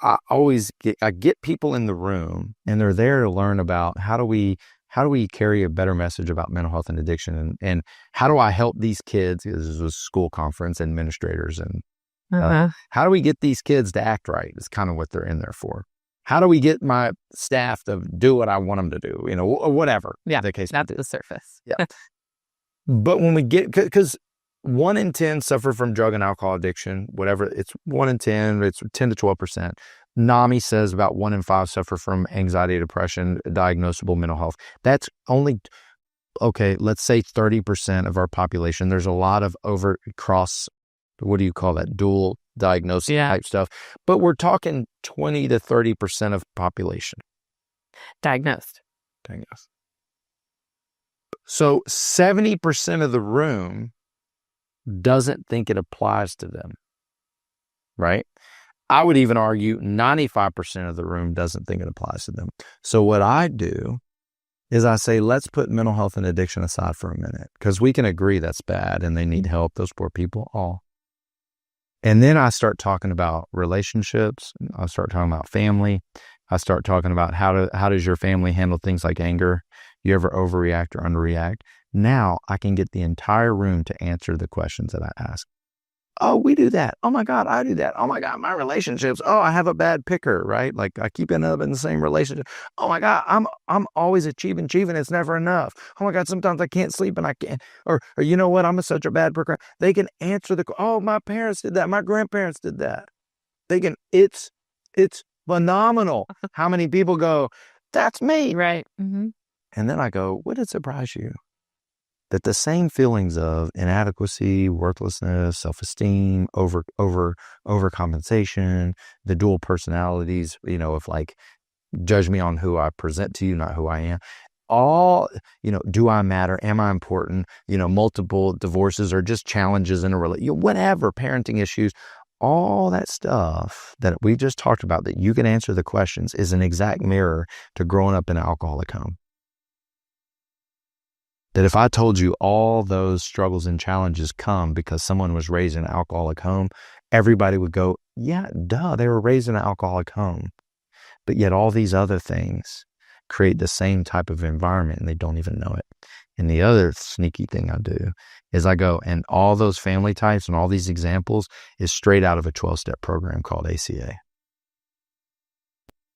I get people in the room and they're there to learn about how do we carry a better message about mental health and addiction and how do I help these kids? This is a school conference, administrators, and how do we get these kids to act right is kind of what they're in there for. How do we get my staff to do what I want them to do? Whatever. Yeah, the case that's the surface. Yeah. But when we get, because 1 in 10 suffer from drug and alcohol addiction, whatever, it's 1 in 10, it's 10 to 12%. NAMI says about 1 in 5 suffer from anxiety, depression, diagnosable mental health. That's only, let's say 30% of our population. There's a lot of what do you call that? Dual diagnosis type stuff. But we're talking 20 to 30% of population. Diagnosed. So 70% of the room doesn't think it applies to them, right? I would even argue 95% of the room doesn't think it applies to them. So what I do is I say, let's put mental health and addiction aside for a minute because we can agree that's bad and they need help, those poor people, all. And then I start talking about relationships. I start talking about family. I start talking about how does your family handle things like anger? You ever overreact or underreact? Now I can get the entire room to answer the questions that I ask. Oh, we do that. Oh my God, I do that. Oh my God, my relationships. Oh, I have a bad picker, right? Like I keep ending up in the same relationship. Oh my God, I'm always achieving. It's never enough. Oh my God, sometimes I can't sleep and I can't. Or you know what? I'm such a bad picker. They can answer oh, my parents did that. My grandparents did that. They can. It's phenomenal how many people go, that's me, Right. Mm-hmm. And then I go, would it surprise you that the same feelings of inadequacy, worthlessness, self-esteem, overcompensation, the dual personalities, of like, judge me on who I present to you, not who I am. All, do I matter? Am I important? Multiple divorces or just challenges in a relationship, whatever, parenting issues, all that stuff that we just talked about that you can answer the questions is an exact mirror to growing up in an alcoholic home. That if I told you all those struggles and challenges come because someone was raised in an alcoholic home, everybody would go, yeah, duh, they were raised in an alcoholic home. But yet all these other things create the same type of environment and they don't even know it. And the other sneaky thing I do is I go, and all those family types and all these examples is straight out of a 12-step program called ACA.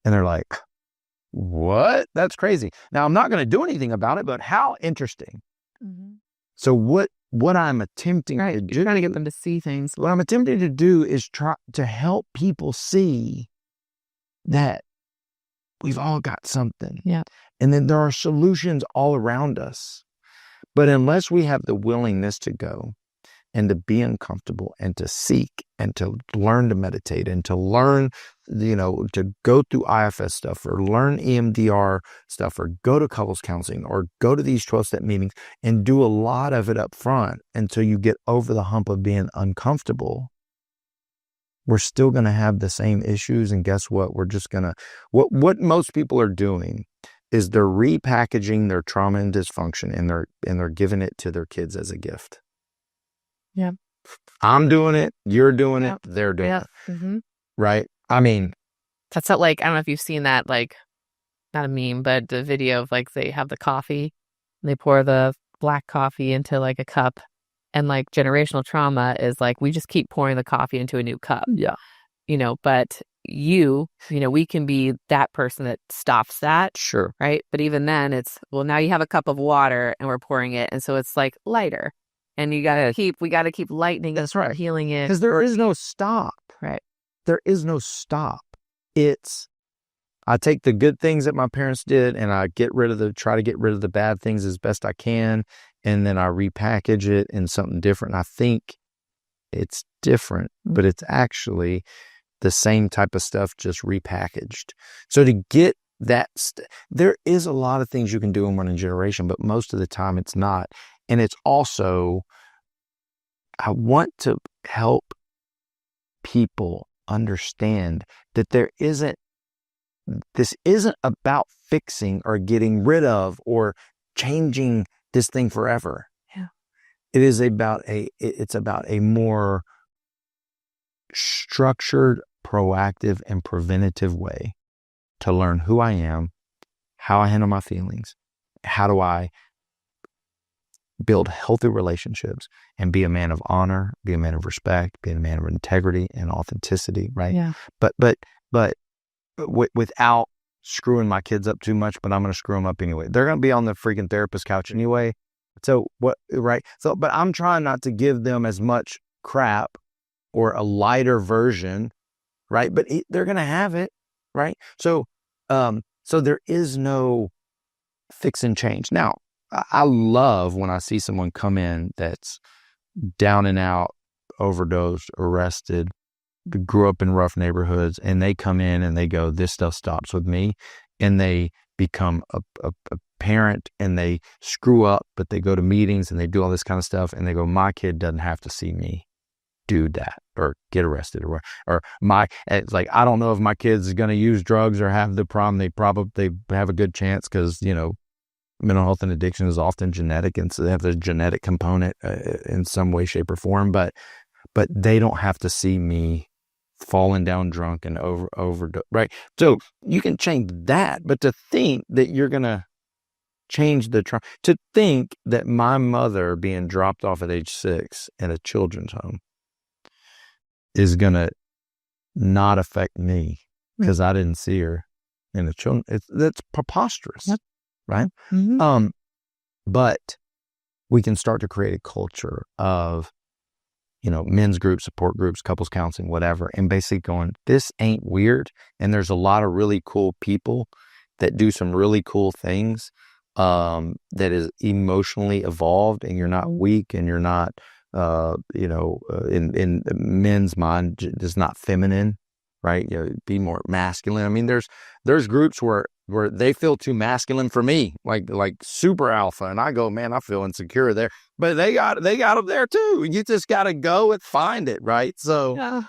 And they're like, what? That's crazy. Now, I'm not going to do anything about it, but how interesting. Mm-hmm. So what I'm attempting to do, you're trying to get them to see things. What I'm attempting to do is try to help people see that we've all got something. Yeah. And then there are solutions all around us. But unless we have the willingness to go and to be uncomfortable and to seek and to learn to meditate and to learn, to go through IFS stuff or learn EMDR stuff or go to couples counseling or go to these 12-step meetings and do a lot of it up front until you get over the hump of being uncomfortable, we're still going to have the same issues. And guess what? We're just going to, what most people are doing is they're repackaging their trauma and dysfunction and they're giving it to their kids as a gift. Yeah. I'm doing it. You're doing it. They're doing it. Mm-hmm. Right. I mean, that's not like, I don't know if you've seen that, like, not a meme, but the video of like, they have the coffee and they pour the black coffee into like a cup, and like generational trauma is like, we just keep pouring the coffee into a new cup. Yeah. But we can be that person that stops that. Sure. Right. But even then it's, well, now you have a cup of water and we're pouring it. And so it's like lighter. And we got to keep lightening. That's right. Healing it. Because there is no stop. Right. There is no stop. I take the good things that my parents did and I try to get rid of the bad things as best I can. And then I repackage it in something different. I think it's different, but it's actually the same type of stuff, just repackaged. So to get that, there is a lot of things you can do in one generation, but most of the time it's not. And it's also, I want to help people understand that this isn't about fixing or getting rid of or changing this thing forever. Yeah. It's about a more structured, proactive, and preventative way to learn who I am, how I handle my feelings, how do I build healthy relationships and be a man of honor, be a man of respect, be a man of integrity and authenticity, right? Yeah. But without screwing my kids up too much, but I'm going to screw them up anyway. They're going to be on the freaking therapist couch anyway. So what, right? So, but I'm trying not to give them as much crap or a lighter version, right? But they're going to have it, right? So there is no fix and change. Now, I love when I see someone come in that's down and out, overdosed, arrested, grew up in rough neighborhoods, and they come in and they go, this stuff stops with me. And they become a parent and they screw up, but they go to meetings and they do all this kind of stuff. And they go, my kid doesn't have to see me do that or get arrested it's like, I don't know if my kid's is going to use drugs or have the problem. They have a good chance because, mental health and addiction is often genetic, and so they have the genetic component in some way, shape, or form. But they don't have to see me falling down drunk and overdose, right? So you can change that, but to think that you're going to change to think that my mother being dropped off at age 6 in a children's home is going to not affect me because I didn't see her in a children. That's preposterous, right? Mm-hmm. But we can start to create a culture of, men's groups, support groups, couples counseling, whatever, and basically going, this ain't weird. And there's a lot of really cool people that do some really cool things that is emotionally evolved, and you're not weak, and you're not, in men's mind, just not feminine, right? Be more masculine. I mean, there's groups where they feel too masculine for me, like super alpha, and I go, man, I feel insecure there. But they got them there too. You just got to go and find it, right? So,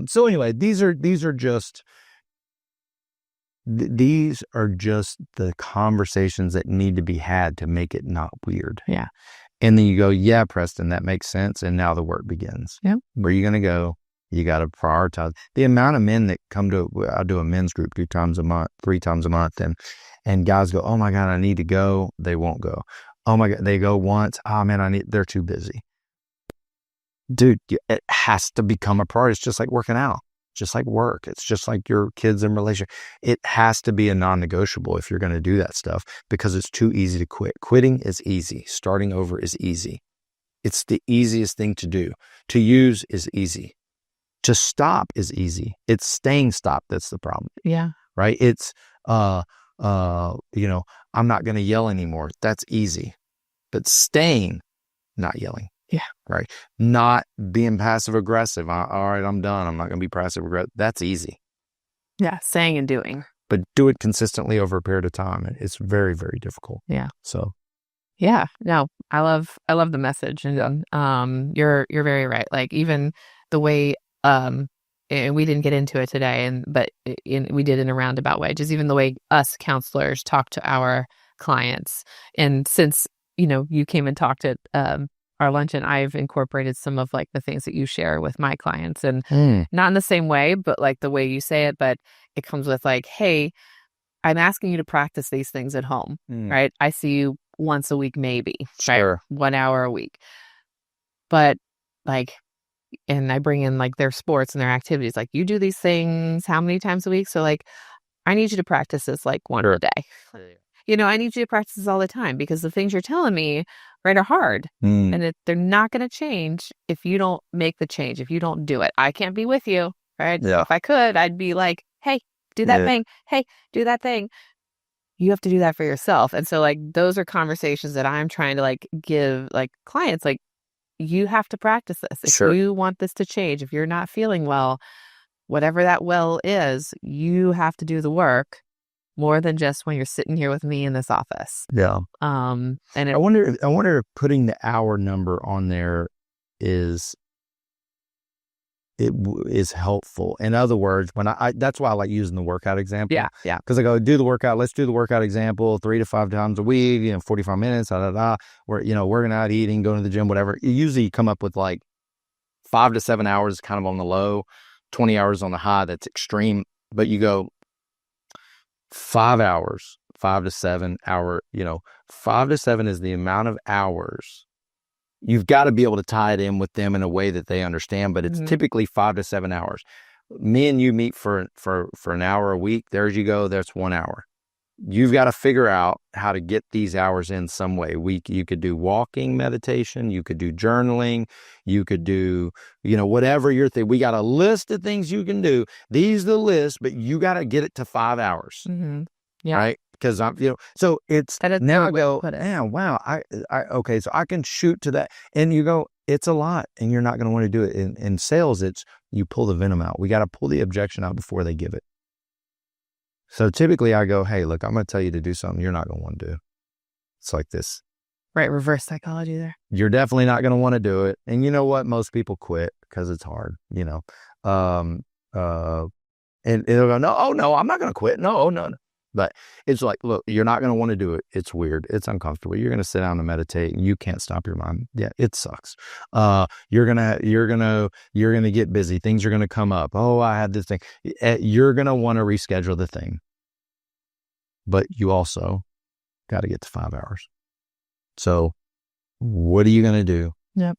so anyway, these are just the conversations that need to be had to make it not weird. Yeah. And then you go, yeah, Preston, that makes sense. And now the work begins. Yeah. Where are you going to go? You got to prioritize the amount of men that come to, I do a men's group 2 times a month, 3 times a month. And guys go, oh my God, I need to go. They won't go. Oh my God. They go once. Oh man, they're too busy. Dude, it has to become a priority. It's just like working out, just like work. It's just like your kids in relationship. It has to be a non-negotiable if you're going to do that stuff, because it's too easy to quit. Quitting is easy. Starting over is easy. It's the easiest thing to do. To use is easy. To stop is easy. It's staying stopped that's the problem. Yeah. Right? It's I'm not going to yell anymore. That's easy. But staying, not yelling. Yeah. Right? Not being passive aggressive. All right, I'm done. I'm not going to be passive aggressive. That's easy. Yeah, saying and doing. But do it consistently over a period of time. It's very, very difficult. Yeah. So yeah, no, I love the message, and you're very right. Like, even the way and we didn't get into it today, but we did in a roundabout way, just even the way us counselors talk to our clients. And since you came and talked at our luncheon, I've incorporated some of like the things that you share with my clients, and not in the same way, but like the way you say it, but it comes with like, hey, I'm asking you to practice these things at home, right? I see you once a week, maybe, sure, right? 1 hour a week. But like, and I bring in like their sports and their activities. Like, you do these things how many times a week? So like, I need you to practice this like one a day. I need you to practice this all the time, because the things you're telling me, right, are hard. And they're not going to change if you don't make the change, if you don't do it. I can't be with you, right? Yeah. If I could, I'd be like, hey, do that thing. Hey, do that thing. You have to do that for yourself. And so like, those are conversations that I'm trying to like give like clients, like, you have to practice this. If you want this to change, if you're not feeling well, whatever that well is, you have to do the work more than just when you're sitting here with me in this office. Yeah. And I wonder if putting the hour number on there is helpful. In other words, when that's why I like using the workout example. Yeah. Because I go, do the workout. Let's do the workout example 3 to 5 times a week, 45 minutes, We're, working out, eating, going to the gym, whatever. You usually come up with like 5 to 7 hours kind of on the low, 20 hours on the high. That's extreme. But you go 5 hours, 5 to 7 hour, 5 to 7 is the amount of hours. You've got to be able to tie it in with them in a way that they understand, but it's typically 5 to 7 hours. Me and you meet for an hour a week. There you go. That's 1 hour. You've got to figure out how to get these hours in some way. You could do walking meditation. You could do journaling. You could do, whatever your thing. We got a list of things you can do. These are the list, but you got to get it to 5 hours. Yeah. Right. Because I'm, so it's now I go, damn, wow. Okay. So I can shoot to that. And you go, it's a lot, and you're not going to want to do it. In sales, it's you pull the venom out. We got to pull the objection out before they give it. So typically I go, hey, look, I'm going to tell you to do something you're not going to want to do. It's like this. Right. Reverse psychology there. You're definitely not going to want to do it. And you know what? Most people quit because it's hard, And it'll go, no, I'm not going to quit. No. But it's like, look, you're not going to want to do it. It's weird. It's uncomfortable. You're going to sit down and meditate and you can't stop your mind. Yeah, it sucks. You're going to get busy. Things are going to come up. Oh, I had this thing. You're going to want to reschedule the thing. But you also got to get to 5 hours. So what are you going to do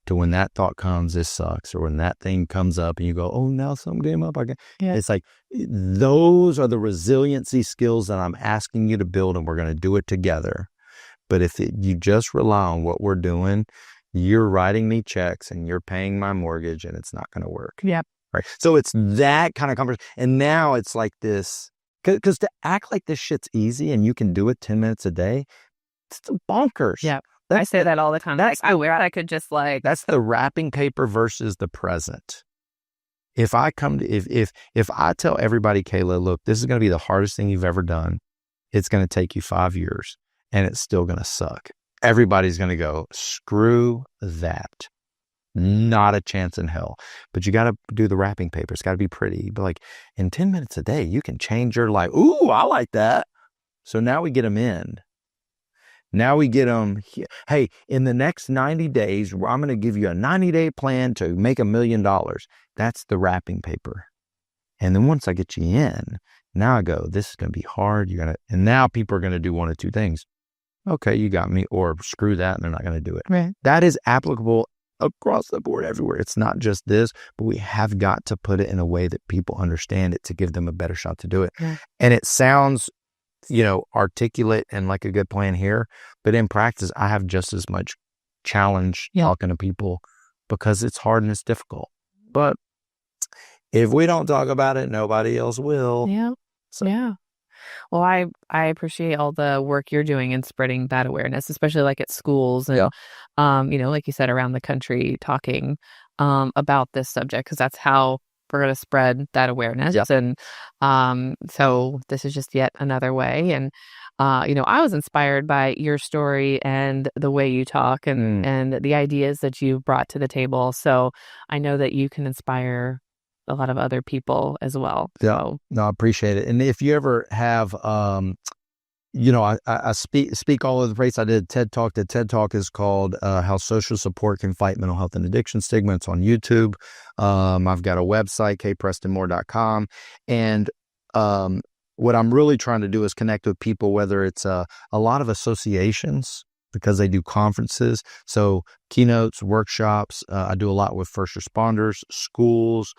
to when that thought comes, this sucks, or when that thing comes up and you go, oh, now something came up. It's like, those are the resiliency skills that I'm asking you to build, and we're going to do it together. But if you just rely on what we're doing, you're writing me checks and you're paying my mortgage, and it's not going to work. Yep. Right. So it's that kind of conversation. And now it's like this, because to act like this shit's easy and you can do it 10 minutes a day, it's bonkers. Yeah. I say that all the time. I wish I could just that's the wrapping paper versus the present. If I tell everybody, Kaela, look, this is going to be the hardest thing you've ever done. It's going to take you 5 years and it's still going to suck. Everybody's going to go, screw that. Not a chance in hell. But you got to do the wrapping paper. It's got to be pretty. But like in 10 minutes a day, you can change your life. Ooh, I like that. So now we get them in. Now we get them, hey, in the next 90 days, I'm going to give you a 90-day plan to make $1 million. That's the wrapping paper. And then once I get you in, now I go, this is going to be hard. And now people are going to do one of two things. Okay, you got me, or screw that, and they're not going to do it. Right. That is applicable across the board everywhere. It's not just this, but we have got to put it in a way that people understand it to give them a better shot to do it. Yeah. And it sounds articulate and like a good plan here, but in practice, I have just as much challenge talking to people because it's hard and it's difficult. But if we don't talk about it, nobody else will. Yeah. So. Yeah. Well, I appreciate all the work you're doing in spreading that awareness, especially like at schools and, like you said, around the country, talking about this subject, because that's how we're going to spread that awareness. Yeah. And so this is just yet another way. And, I was inspired by your story and the way you talk and the ideas that you've brought to the table. So I know that you can inspire a lot of other people as well. Yeah. So. No, I appreciate it. And if you ever have, I speak all over the place. I did TED Talk. The TED Talk is called How Social Support Can Fight Mental Health and Addiction Stigma. It's on YouTube. I've got a website, kprestonmoore.com. And what I'm really trying to do is connect with people, whether it's a lot of associations, because they do conferences. So keynotes, workshops. I do a lot with first responders, schools.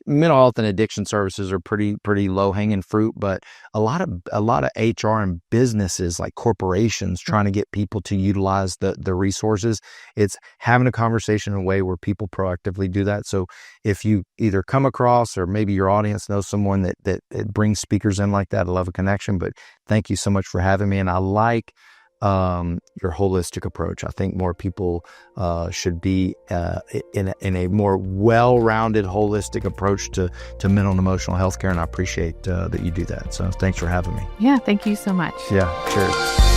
Mental health and addiction services are pretty low hanging fruit, but a lot of HR and businesses like corporations trying to get people to utilize the resources. It's having a conversation in a way where people proactively do that. So if you either come across, or maybe your audience knows someone that brings speakers in like that, I love a connection. But thank you so much for having me. And I like your holistic approach. I think more people should be in a more well-rounded, holistic approach to mental and emotional health care, and I appreciate that you do that. So thanks for having me. Yeah, thank you so much. Yeah, cheers.